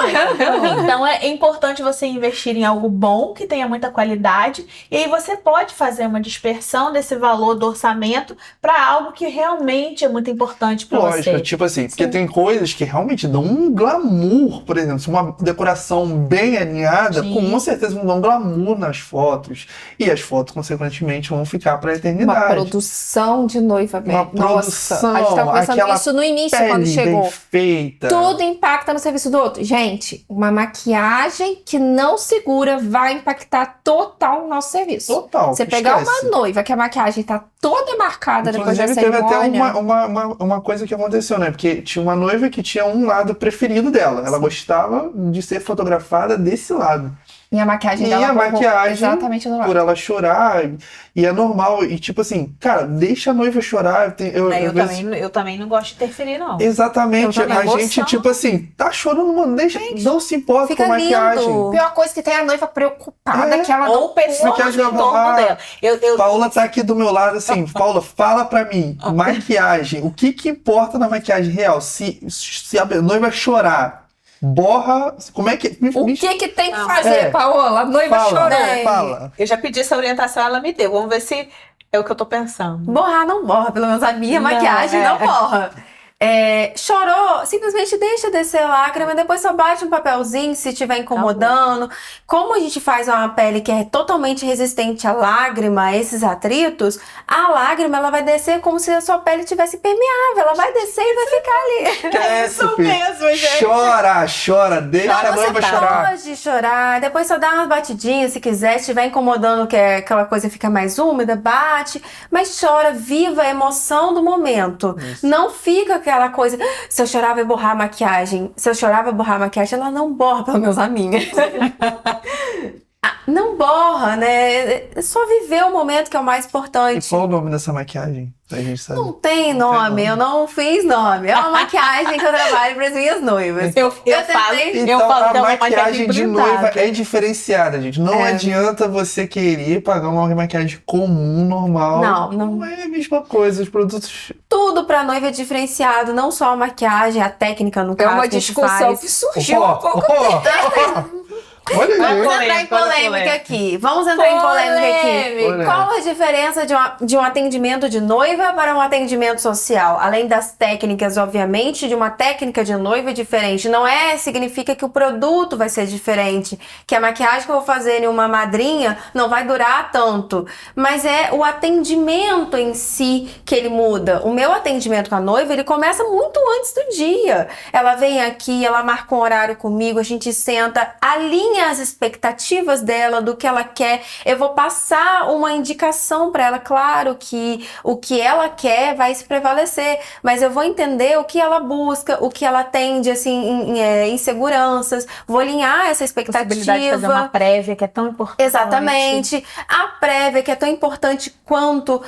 Então é importante você investir em algo bom, que tenha muita qualidade, e aí você pode fazer uma dispersão desse valor do orçamento para algo que realmente é muito importante para Lógico, você. tipo assim, porque tem coisas que realmente dão um glamour, por exemplo, se uma decoração bem alinhada, Sim. com certeza vão dar um glamour nas fotos, e as fotos, consequentemente, vão ficar pra eternidade. Uma produção de noiva, Uma velho. Nossa, produção, a gente tava pensando aquela isso no início, Pele quando bem chegou. feita. Tudo impacta no serviço do outro. Gente, uma maquiagem que não segura vai impactar total no nosso serviço. Total. Você pegar esquece. uma noiva que a maquiagem tá toda marcada depois da Inclusive, teve até cerimônia. uma coisa que aconteceu, né? Porque tinha uma noiva que tinha um lado preferido dela. Ela gostava de ser fotografada desse lado. E a maquiagem E dela a provou maquiagem, exatamente do lado. por ela chorar, e é normal. E tipo assim, cara, deixa a noiva chorar. Eu também não gosto de interferir, não. Exatamente. Eu também. A gente, Emoção. tipo assim, tá chorando, mano. Deixa, não se importa Fica com a maquiagem. lindo. Pior coisa que tem a noiva preocupada É. que ela Ou pessoas Maquiagem em vai torno borrar. dela. Paula tá aqui do meu lado, assim, Paula, fala pra mim, maquiagem, o que que importa na maquiagem real? Se a noiva chorar, borra, como é que... O que tem que Não. fazer, Paola? A noiva Fala, chorando. fala. Eu já pedi essa orientação, ela me deu. Vamos ver se é o que eu tô pensando. Borrar não borra, pelo menos a minha Não, maquiagem não borra. Chorou, simplesmente deixa descer a lágrima, depois só bate um papelzinho se estiver incomodando. Como a gente faz uma pele que é totalmente resistente à lágrima, a esses atritos, a lágrima ela vai descer como se a sua pele tivesse permeável, ela vai descer e vai ficar ali. Esquece, filho. mesmo, gente. Chora, deixa a noiva chorar. Pode chorar, depois só dá umas batidinhas se quiser, se estiver incomodando que aquela coisa fica mais úmida, bate, mas chora, viva a emoção do momento. Não fica aquela coisa, se eu chorar vai borrar a maquiagem, se eu chorar vai borrar a maquiagem, ela não borra, pelo menos a minha. Não borra, porra, né? É só viver o momento que é o mais E importante. qual o nome dessa maquiagem? Pra gente saber. Não tem nome, eu não fiz nome. É uma maquiagem que eu trabalho para as minhas noivas. Eu tentei- falo Então, que a é uma maquiagem de blindada. noiva é diferenciada, gente. Não adianta você querer pagar uma maquiagem comum, normal. Não. É a mesma coisa. Os produtos. Tudo pra noiva é diferenciado, não só a maquiagem, a técnica no É caso. uma que a gente discussão faz. que surgiu há pouco Olha aí. Vamos entrar em polêmica aqui. Vamos entrar em polêmica aqui. Polêmica. Qual a diferença de um atendimento de noiva para um atendimento social? Além das técnicas, obviamente, de uma técnica de noiva é diferente. Não significa que o produto vai ser diferente, que a maquiagem que eu vou fazer em uma madrinha não vai durar tanto. Mas é o atendimento em si que ele muda. O meu atendimento com a noiva, ele começa muito antes do dia. Ela vem aqui, ela marca um horário comigo, a gente senta, alinha as expectativas dela, do que ela quer. Eu vou passar uma indicação para ela. Claro que o que ela quer vai se prevalecer, mas eu vou entender o que ela busca, o que ela atende, assim, inseguranças. Vou alinhar essa expectativa. Possibilidade de fazer uma prévia, que é tão importante. Exatamente. A prévia, que é tão importante quanto,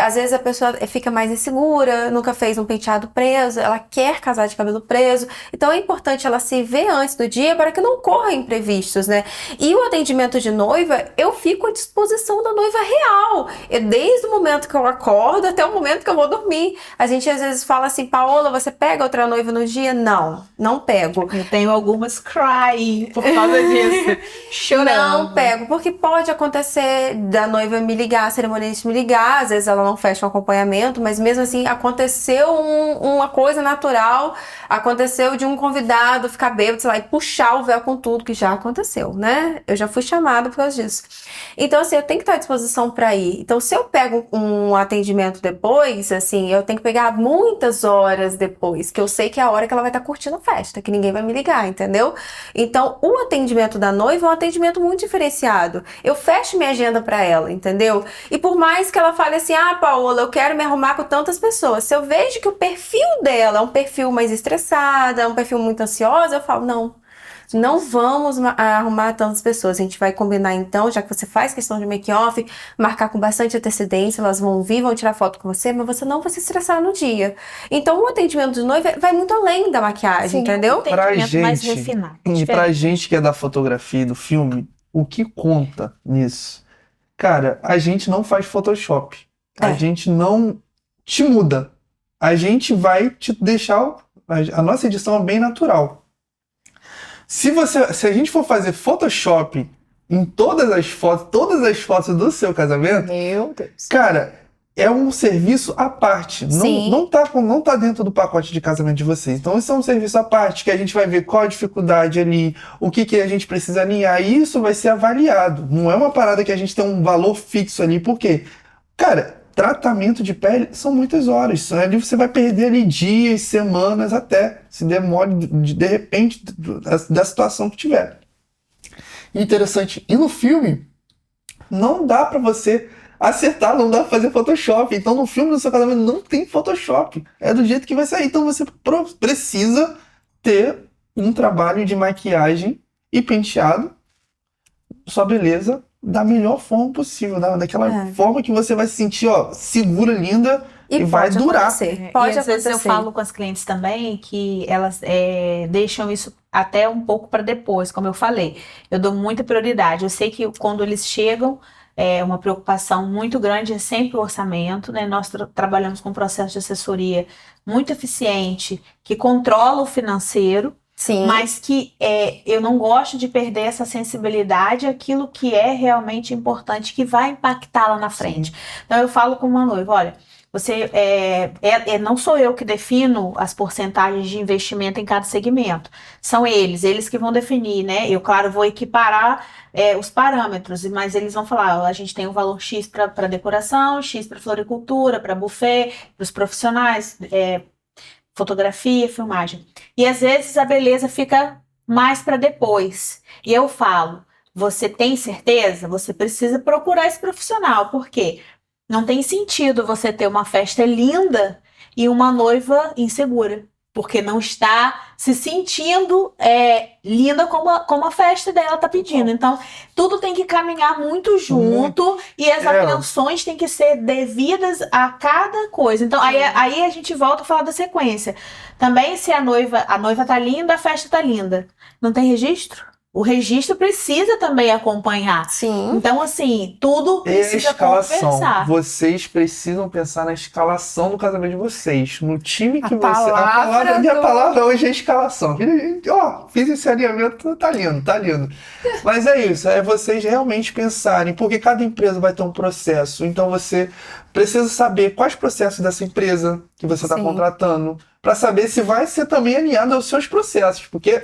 às vezes a pessoa fica mais insegura, nunca fez um penteado preso, ela quer casar de cabelo preso. Então é importante ela se ver antes do dia para que não corra imprevistos, né? E o atendimento de noiva, eu fico à disposição da noiva real. Desde o momento que eu acordo até o momento que eu vou dormir. A gente às vezes fala assim, Paola, você pega outra noiva no dia? Não pego. Eu tenho algumas cry por causa disso. Chorando. Não pego, porque pode acontecer da noiva me ligar, a cerimonialista me ligar, às vezes ela não fecha um acompanhamento, mas mesmo assim aconteceu uma coisa natural, aconteceu de um convidado ficar bêbado, sei lá, e puxar o véu com tudo, que já aconteceu, né? Eu já fui chamada por causa disso. Então, assim, eu tenho que estar à disposição para ir. Então, se eu pego um atendimento depois, assim, eu tenho que pegar muitas horas depois, que eu sei que é a hora que ela vai estar curtindo a festa, que ninguém vai me ligar, entendeu? Então, o atendimento da noiva é um atendimento muito diferenciado. Eu fecho minha agenda para ela, entendeu? E por mais que ela fale assim, Paola, eu quero me arrumar com tantas pessoas. Se eu vejo que o perfil dela é um perfil mais estressado, é um perfil muito ansioso, eu falo, não vamos arrumar tantas pessoas. A gente vai combinar então, já que você faz questão de make-off, marcar com bastante antecedência, elas vão vir, vão tirar foto com você, mas você não vai se estressar no dia. Então, o atendimento de noiva vai muito além da maquiagem, entendeu? Pra mais gente, refinado. e pra gente que é da fotografia e do filme, o que conta nisso? Cara, a gente não faz Photoshop. A gente não te muda. A gente vai te deixar... A nossa edição é bem natural. Se a gente for fazer Photoshop em todas as fotos do seu casamento, Meu Deus. cara, é um serviço à parte. Sim. Não tá dentro do pacote de casamento de vocês. Então, isso é um serviço à parte, que a gente vai ver qual a dificuldade ali, o que a gente precisa alinhar, e isso vai ser avaliado. Não é uma parada que a gente tem um valor fixo ali, por quê? Cara, tratamento de pele são muitas horas. Ali você vai perder ali dias, semanas, até se demore de repente da situação que tiver. Interessante. E no filme, não dá pra você acertar, não dá pra fazer Photoshop. Então no filme do seu casamento não tem Photoshop. É do jeito que vai sair. Então você precisa ter um trabalho de maquiagem e penteado, sua beleza, da melhor forma possível, daquela forma que você vai se sentir, segura, linda e vai durar. Pode Às vezes eu acontecer. falo com as clientes também que elas deixam isso até um pouco para depois, como eu falei. Eu dou muita prioridade. Eu sei que quando eles chegam, uma preocupação muito grande é sempre o orçamento, né? Nós trabalhamos com um processo de assessoria muito eficiente, que controla o financeiro, Sim. mas que eu não gosto de perder essa sensibilidade, aquilo que é realmente importante, que vai impactar lá na frente. Então eu falo com uma noiva, olha, você não sou eu que defino as porcentagens de investimento em cada segmento, são eles que vão definir, né? Eu, claro, vou equiparar os parâmetros, mas eles vão falar, a gente tem um valor X para decoração, X para floricultura, para buffet, para os profissionais, fotografia, filmagem. E às vezes a beleza fica mais para depois. E eu falo, você tem certeza? Você precisa procurar esse profissional. Por quê? Não tem sentido você ter uma festa linda e uma noiva insegura. porque não está se sentindo linda como a festa dela tá pedindo. Então, tudo tem que caminhar muito junto e as atenções têm que ser devidas a cada coisa. Então, aí a gente volta a falar da sequência. Também, se a noiva tá linda, a festa tá linda. Não tem registro? O registro precisa também acompanhar. Sim. Então, assim, tudo E a precisa escalação. conversar. Vocês precisam pensar na escalação do casamento de vocês. No time que A você. palavra Minha do- palavra hoje é escalação. Ó, fiz esse alinhamento, tá lindo, tá lindo. Mas é isso, é vocês realmente pensarem, porque cada empresa vai ter um processo. Então você precisa saber quais processos dessa empresa que você está Sim. contratando, para saber se vai ser também alinhado aos seus processos, porque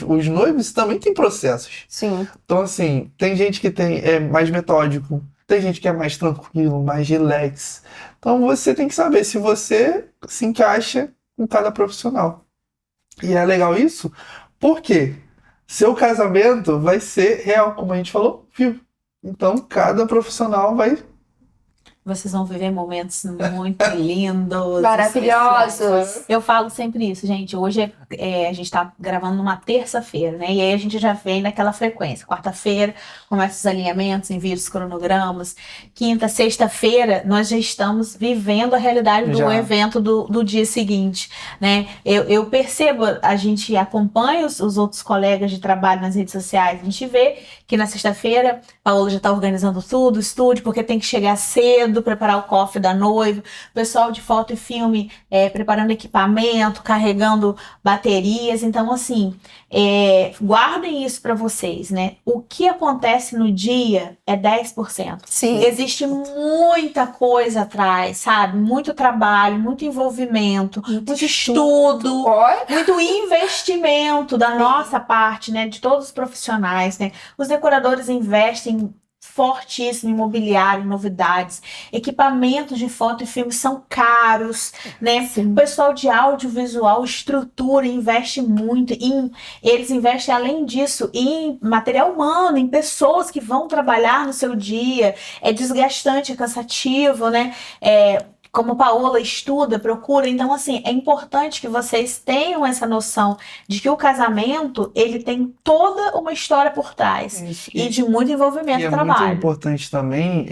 os noivos também têm processos. Sim. Então, assim, tem gente que é mais metódico, tem gente que é mais tranquilo, mais relax. Então, você tem que saber se você se encaixa com cada profissional. E é legal isso, porque seu casamento vai ser real, como a gente falou, vivo. Então, cada profissional vai... Vocês vão viver momentos muito lindos, Maravilhosos. especiais. Eu falo sempre isso, gente. Hoje a gente tá gravando numa terça-feira, né? E aí a gente já vem naquela frequência. Quarta-feira começa os alinhamentos, envia os cronogramas. Quinta, sexta-feira, nós já estamos vivendo a realidade do Já. evento do dia seguinte, né? Eu percebo, a gente acompanha os outros colegas de trabalho nas redes sociais, a gente vê que na sexta-feira Paola já está organizando tudo, o estúdio, porque tem que chegar cedo, preparar o cofre da noiva, o pessoal de foto e filme preparando equipamento, carregando baterias. Então, assim, guardem isso para vocês, né? O que acontece no dia é 10%. Sim. Existe muita coisa atrás, sabe? Muito trabalho, muito envolvimento, muito estudo, Olha, muito investimento da nossa parte, né? De todos os profissionais, né? Os decoradores investem fortíssimo em mobiliário, em novidades, equipamentos de foto e filme são caros, né? O pessoal de audiovisual, estrutura, investe muito eles investem além disso em material humano, em pessoas que vão trabalhar no seu dia, é desgastante, é cansativo, né? Como Paola estuda, procura, então assim, é importante que vocês tenham essa noção de que o casamento, ele tem toda uma história por trás e de muito envolvimento E e é trabalho. muito importante também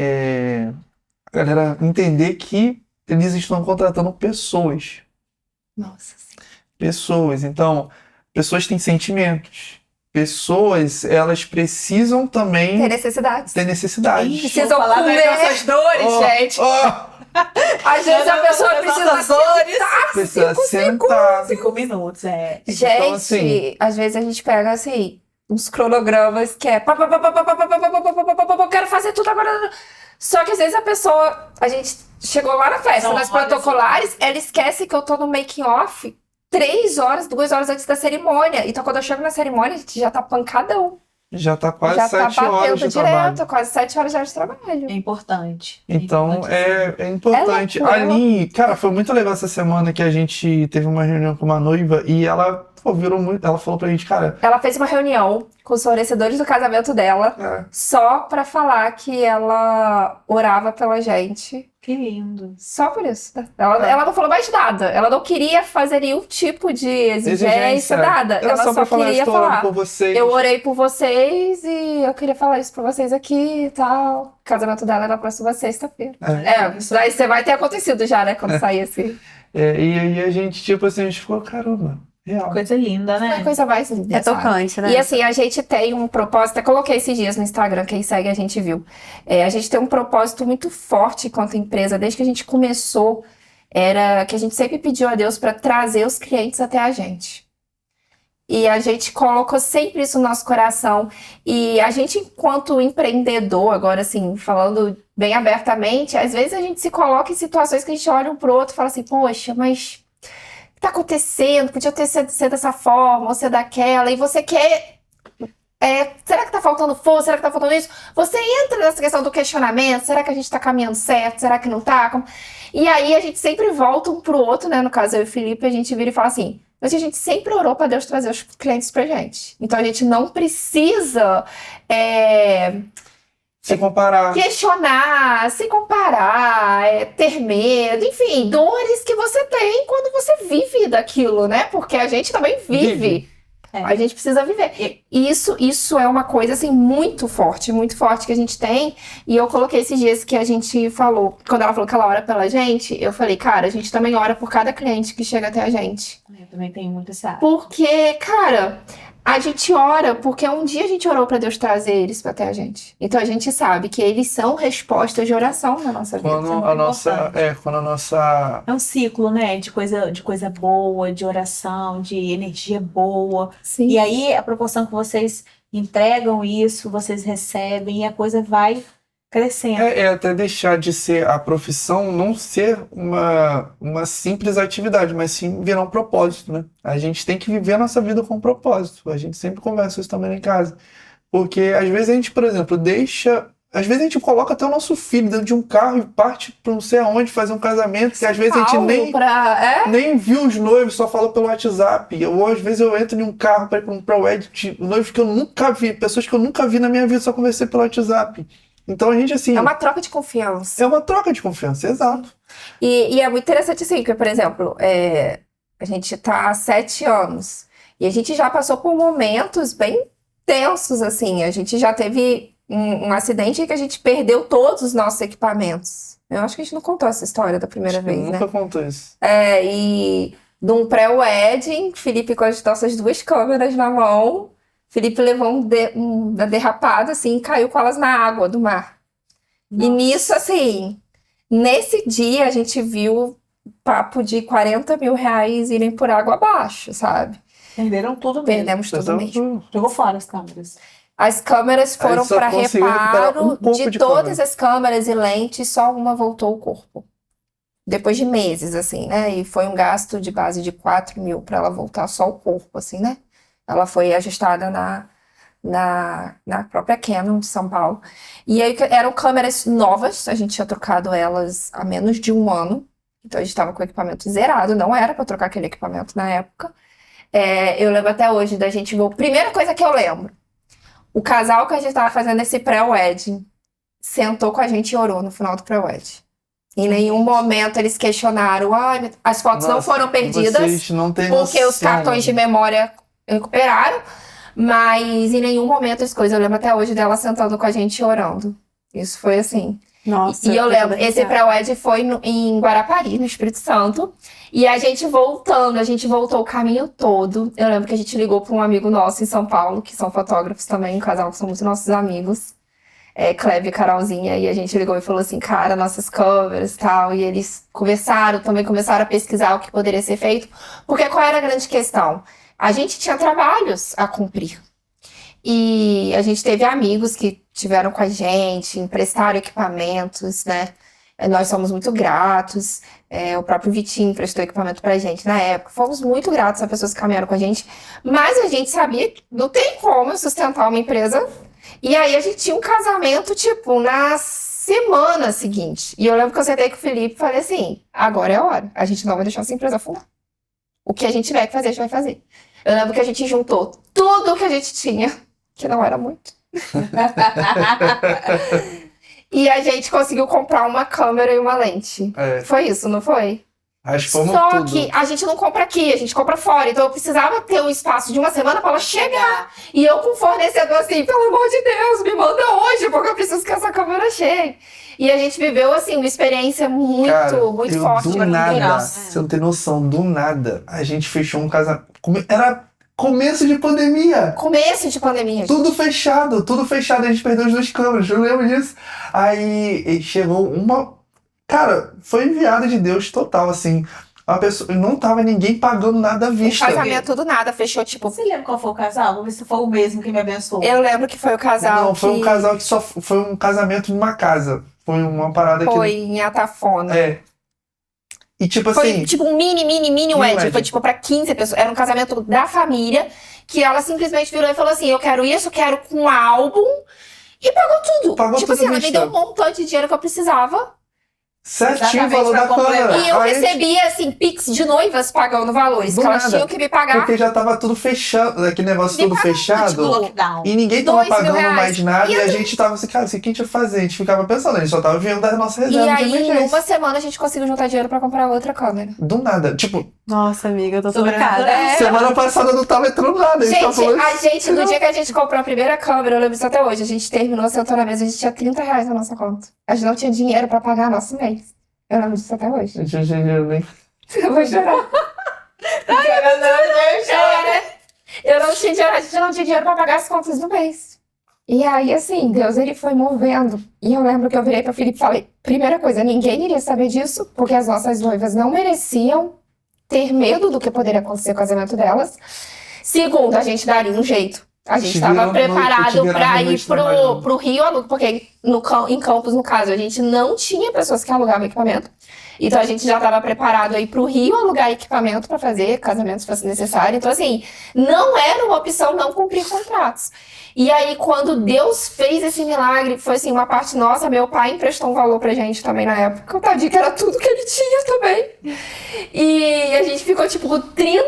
a galera entender que eles estão contratando pessoas. nossa, sim. Pessoas. Então, pessoas têm sentimentos. Pessoas, elas precisam também Tem necessidades. ter necessidades. Precisam Vamos falar das comer. nossas dores, gente. Às vezes a pessoa precisa sentar Precisa 5 sentar. 5 minutos, Gente, Então, assim- às vezes a gente pega assim, uns cronogramas que é eu quero fazer tudo agora. Só que às vezes a gente chegou lá na festa, Não, nas olha protocolares, ela esquece que eu tô no making off 3 horas, 2 horas antes da cerimônia. Então quando eu chego na cerimônia, a gente já tá pancadão. Já tá quase Já tá 7 horas batendo de trabalho. direto, quase 7 horas já de trabalho. É importante. Então, é importante. loucura, A Aline, cara, foi muito legal essa semana que a gente teve uma reunião com uma noiva e ela virou muito. Ela falou pra gente, cara. Ela fez uma reunião com os fornecedores do casamento dela, só pra falar que ela orava pela gente. Que lindo. Só por isso. Ela não falou mais de nada. Ela não queria fazer nenhum tipo de exigência, nada. Era Ela só pra queria estou orando falar. por vocês. Eu orei por vocês e eu queria falar isso pra vocês aqui e tal. O casamento dela é na próxima sexta-feira. Daí você vai ter acontecido já, né? Quando sair assim. E aí a gente, tipo assim, a gente ficou, caramba, real. Coisa linda, É a né? coisa mais linda. É sabe? tocante, né? E assim, a gente tem um propósito, até coloquei esses dias no Instagram, quem segue a gente viu. A gente tem um propósito muito forte enquanto empresa, desde que a gente começou, era que a gente sempre pediu a Deus para trazer os clientes até a gente. E a gente colocou sempre isso no nosso coração. E a gente, enquanto empreendedor, agora assim, falando bem abertamente, às vezes a gente se coloca em situações que a gente olha um pro outro e fala assim, poxa, mas o que tá acontecendo? Podia ter sido dessa forma, ou ser daquela, e você quer... será que tá faltando força? Será que tá faltando isso? Você entra nessa questão do questionamento, será que a gente tá caminhando certo? Será que não tá? E aí a gente sempre volta um pro outro, né? No caso, eu e o Felipe, a gente vira e fala assim, mas a gente sempre orou para Deus trazer os clientes pra gente. Então a gente não precisa Se comparar. questionar, se comparar, ter medo, enfim, dores que você tem quando você vive daquilo, né? Porque a gente também vive. A gente precisa viver. E isso é uma coisa, assim, muito forte que a gente tem. E eu coloquei esses dias que a gente falou, quando ela falou que ela ora pela gente, eu falei, cara, a gente também ora por cada cliente que chega até a gente. Eu também tenho muito essa. Porque, cara, a gente ora porque um dia a gente orou pra Deus trazer eles até a gente. Então a gente sabe que eles são respostas de oração na nossa vida. Quando a nossa. É um ciclo, né? De coisa boa, de oração, de energia boa. Sim. E aí, a proporção que vocês entregam isso, vocês recebem, e a coisa vai crescendo. É até deixar de ser a profissão, não ser uma simples atividade, mas sim virar um propósito, né? A gente tem que viver a nossa vida com um propósito. A gente sempre conversa isso também em casa. Porque às vezes a gente, por exemplo, às vezes a gente coloca até o nosso filho dentro de um carro e parte para não sei aonde fazer um casamento, que às vezes a gente nem viu os noivos, só falou pelo WhatsApp. Ou às vezes eu entro em um carro para ir para o wedding, noivos que eu nunca vi, pessoas que eu nunca vi na minha vida, só conversei pelo WhatsApp. Então a gente, assim... É uma troca de confiança. É uma troca de confiança, exato. E é muito interessante, assim, que, por exemplo, a gente tá há 7 anos. E a gente já passou por momentos bem tensos, assim. A gente já teve um acidente que a gente perdeu todos os nossos equipamentos. Eu acho que a gente não contou essa história da primeira vez, né? Nunca contou isso. E num pré-wedding, Felipe com as nossas 2 câmeras na mão... Felipe levou uma derrapada, assim, e caiu com elas na água do mar. Nossa. E nisso, assim, nesse dia a gente viu papo de 40 mil reais irem por água abaixo, sabe? Perderam tudo mesmo. Perdemos tudo mesmo. Jogou fora as câmeras. As câmeras foram para reparo de todas as câmeras e lentes, só uma voltou o corpo. Depois de meses, assim, né? E foi um gasto de base de 4 mil para ela voltar só o corpo, assim, né? Ela foi ajustada na própria Canon de São Paulo. E aí eram câmeras novas, a gente tinha trocado elas há menos de 1 ano. Então a gente estava com o equipamento zerado, não era para trocar aquele equipamento na época. Eu lembro até hoje da gente ver. Primeira coisa que eu lembro: o casal que a gente estava fazendo esse pré-wedding sentou com a gente e orou no final do pré-wedding. Em nenhum momento eles questionaram: as fotos não foram perdidas, vocês não têm porque noção. Os cartões de memória recuperaram, mas em nenhum momento as coisas. Eu lembro até hoje dela sentando com a gente e orando. Isso foi assim. Nossa, e eu lembro, esse pré-wedding foi em Guarapari, no Espírito Santo. E a gente voltou o caminho todo. Eu lembro que a gente ligou para um amigo nosso em São Paulo, que são fotógrafos também, um casal que são muito nossos amigos, Cleve e Carolzinha, e a gente ligou e falou assim: cara, nossas câmeras e tal. E eles conversaram, também começaram a pesquisar o que poderia ser feito. Porque qual era a grande questão? A gente tinha trabalhos a cumprir. E a gente teve amigos que tiveram com a gente, emprestaram equipamentos, né? Nós somos muito gratos. O próprio Vitinho emprestou equipamento pra gente na época. Fomos muito gratos a pessoas que caminharam com a gente. Mas a gente sabia que não tem como sustentar uma empresa. E aí a gente tinha um casamento, tipo, na semana seguinte. E eu lembro que eu sentei com o Felipe e falei assim: agora é a hora. A gente não vai deixar essa empresa afundar. O que a gente tiver que fazer, a gente vai fazer. Eu lembro que a gente juntou tudo que a gente tinha, que não era muito. E a gente conseguiu comprar uma câmera e uma lente. Foi isso, não foi? Só que a gente não compra aqui, a gente compra fora. Então eu precisava ter um espaço de 1 semana para ela chegar. E eu com o fornecedor assim: pelo amor de Deus, me manda hoje, porque eu preciso que essa câmera chegue. E a gente viveu, assim, uma experiência muito forte. Do nada, você não tem noção, do nada, a gente fechou um casamento. Era começo de pandemia. Tudo fechado. A gente perdeu as 2 câmeras, eu lembro disso. Aí chegou uma... Cara, foi enviada de Deus total, assim. Uma pessoa, não tava ninguém pagando nada à vista. O casamento do nada, fechou, tipo... Você lembra qual foi o casal? Vamos ver se foi o mesmo que me abençoou. Eu lembro que foi o casal. Não, foi um casal que só... Foi um casamento numa casa. Foi uma parada que... Foi em Atafona. E tipo foi, assim... tipo um mini wedding. Foi tipo pra 15 pessoas. Era um casamento da família, que ela simplesmente virou e falou assim: eu quero isso, eu quero com álbum. E pagou tudo. Pagou tipo tudo assim, ela me deu um montante de dinheiro que eu precisava. certinho o Exatamente, valor pra da câmera. completar. E eu Aí, recebia, assim, pix de noivas pagando valores, Do que elas nada. tinham que me pagar. Porque já tava tudo fechado, aquele negócio Me tudo pagava, fechado. Tipo lockdown. E ninguém tava R$2.000. pagando mais nada. E E a gente tava assim, cara, o que a gente ia fazer? A gente ficava pensando, a gente só tava vendo da nossa reserva E de aí, em emergência. uma semana, a gente conseguiu juntar dinheiro pra comprar outra câmera. Do nada. Tipo, Nossa, amiga, eu tô Sobrenatural. tocada. É. semana passada não tava entrando nada. A gente tava falando A gente, no dia que a gente comprou a primeira câmera, eu lembro isso até hoje, a gente terminou, sentou na mesa, a gente tinha R$30 na nossa conta. A gente não tinha dinheiro pra pagar nosso mês. Eu lembro disso até hoje. Gente, nem... Eu vou chorar. Eu não tinha dinheiro, a gente não tinha dinheiro pra pagar as contas do mês. E aí, assim, Deus, ele foi movendo. E eu lembro que eu virei pra Felipe e falei, primeira coisa, ninguém iria saber disso, porque as nossas noivas não mereciam ter medo do que poderia acontecer com o casamento delas. Segundo, a gente daria um jeito. A gente estava preparado para ir pro Rio, porque em Campos, no caso, a gente não tinha pessoas que alugavam equipamento. Então a gente já estava preparado a ir pro Rio alugar equipamento para fazer casamento se fosse necessário. Então, assim, não era uma opção não cumprir contratos. E aí, quando Deus fez esse milagre, foi assim, uma parte nossa, meu pai emprestou um valor pra gente também na época. O tadinho que era tudo que ele tinha também. E a gente ficou tipo, R$30.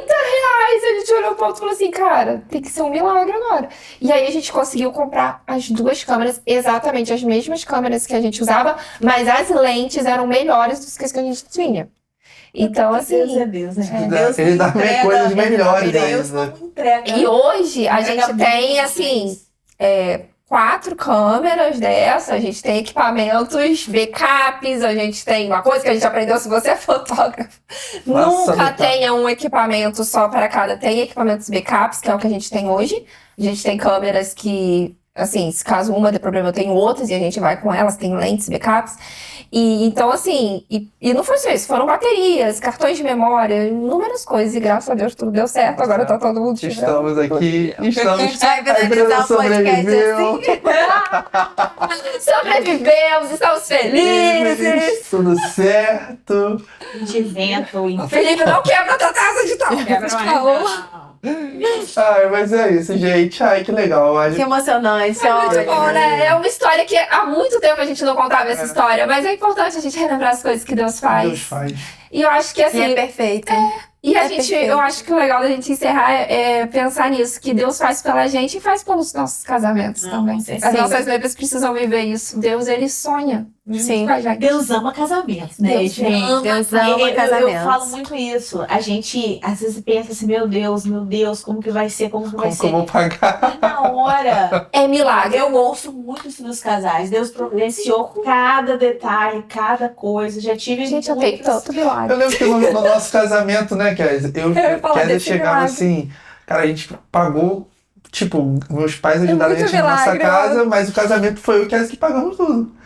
A gente olhou pro outro e falou assim, cara, tem que ser um milagre agora. E aí a gente conseguiu comprar as duas câmeras, exatamente as mesmas câmeras que a gente usava, mas as lentes eram melhores do que as que a gente tinha. Então, assim. Deus é Deus, né? Ele Deus ele não dá entrega, coisas melhores Deus ainda. não entrega. E hoje a Entrega gente tem, muito assim, mais. 4 câmeras dessas, a gente tem equipamentos, backups, a gente tem uma coisa que a gente aprendeu se você é fotógrafo. Nossa, Nunca backup. tenha um equipamento só para cada. Tem equipamentos backups, que é o que a gente tem hoje. A gente tem câmeras que, assim, se caso uma der problema, eu tenho outras e a gente vai com elas, tem lentes, backups. E então, assim, e não foi só isso, foram baterias, cartões de memória, inúmeras coisas, e graças a Deus tudo deu certo, agora tá todo mundo tirando. Estamos aqui, estamos... Vai finalizar o podcast assim. Sobrevivemos, estamos felizes. Tudo certo. De vento, O Felipe não quebra a tua casa de tal. Ai, mas é isso, gente. Ai, que legal. Que emocionante, É muito olha. bom, né? É uma história que há muito tempo a gente não contava essa história, mas é importante a gente relembrar as coisas que Deus faz. Deus faz. E eu acho que assim. E é perfeito. E a É gente, perfeito. eu acho que o legal da gente encerrar é pensar nisso, que Deus faz pela gente e faz pelos nossos casamentos Não, também. com certeza. As nossas noivas precisam viver isso. Deus, ele sonha. Sim. Com a gente. Deus ama casamento, né, Deus gente? ama Deus ama Eu casamentos. falo muito isso. A gente, às vezes, pensa assim, meu Deus, como que vai ser, como que vai Como que eu ser? vou pagar? E na hora, É milagre. eu ouço muito isso dos casais. Deus providenciou cada detalhe, cada coisa. Já tive Gente, eu tenho muitos- tanto milagre. Eu lembro que no nosso casamento, né, Kézia? ia falar Kézia desse chegava milagre. assim, cara, a gente pagou, tipo, meus pais ajudaram a muito gente na nossa milagre, casa, mas o casamento foi eu e Kézia que pagamos tudo.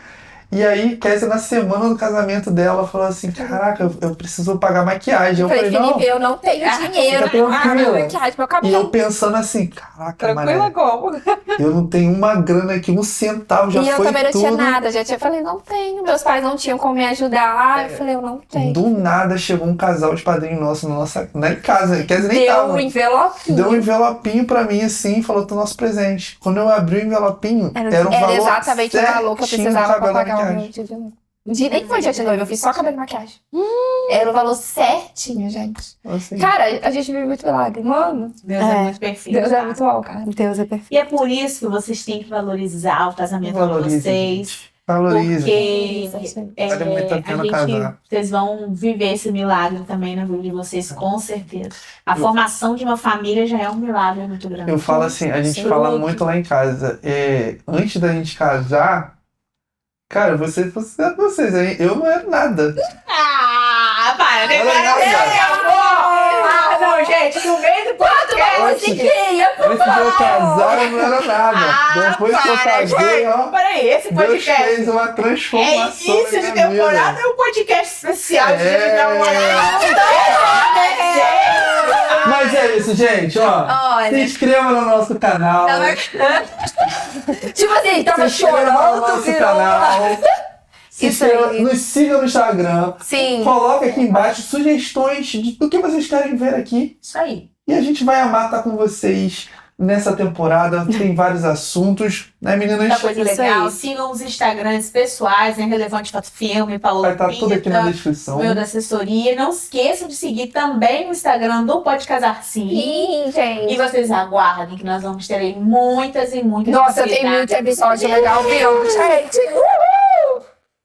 E aí, Kézia, na semana do casamento dela, falou assim, caraca, eu preciso pagar maquiagem. Eu falei, não. Felipe, eu não tenho dinheiro fica pra tranquila. pagar maquiagem, meu E cabelo. eu pensando assim, caraca, Tranquila mané, como? eu não tenho uma grana aqui, 1 centavo, já E eu foi também não tudo. tinha nada, já tinha. Falei, não tenho. Meus pais não tinham como me ajudar. Eu falei, eu não tenho. Do nada chegou um casal de padrinho nosso na casa, Kézia nem Deu tava. um envelopinho. Deu um envelopinho pra mim assim, falou do nosso presente. Quando eu abri o envelopinho, era um Era valor exatamente o valor que eu certinho do precisava pra cabelo da pagar o meu maquiagem. dia de noiva. Nem foi dia de noiva, eu fiz só cabelo e maquiagem. Era o valor certinho, gente. Assim, Cara, a gente vive muito milagre. Mano, Deus é É. muito perfeito. Deus é tá? muito bom, cara. Deus é perfeito. E é por isso que vocês têm que valorizar o casamento de valorize, vocês. gente. Valorize. Porque Vale muito a pena casar. vocês vão viver esse milagre também na vida de vocês, com certeza. A formação de uma família já é um milagre muito grande. Eu falo assim, a gente Sim. fala muito lá em casa. Antes da gente casar, cara, vocês, eu não era nada. Ah, para, né? Não era nada. Ah, não, gente, no meio do podcast. Musiquinha, por Antes de eu favor. casar, eu não era nada. Depois que eu casei, ó, Peraí, esse Deus podcast fez uma é transformação início na de minha vida. temporada, é um podcast especial de É. Dia de Namorado. Mas é isso, gente, ó. Olha. Se inscreva no nosso canal. Tipo assim, Se tava inscreva no chorando, nosso virou. canal. Se Isso inscreva, aí. nos siga no Instagram. Sim. Coloque aqui embaixo sugestões do que vocês querem ver aqui. Isso aí. E a gente vai amar estar com vocês nessa temporada. Tem vários assuntos, né, meninas? Muita coisa Isso legal. aí. Sigam os Instagrams pessoais, né? Relevante Foto Filme, Paola Vai estar tudo aqui na Pita, descrição. o meu da assessoria. Não esqueçam de seguir também o Instagram do Pode Casar Sim. Sim, gente. E vocês aguardem que nós vamos ter aí muitas e muitas Nossa, tem possibilidades. muito episódio legal, viu, gente?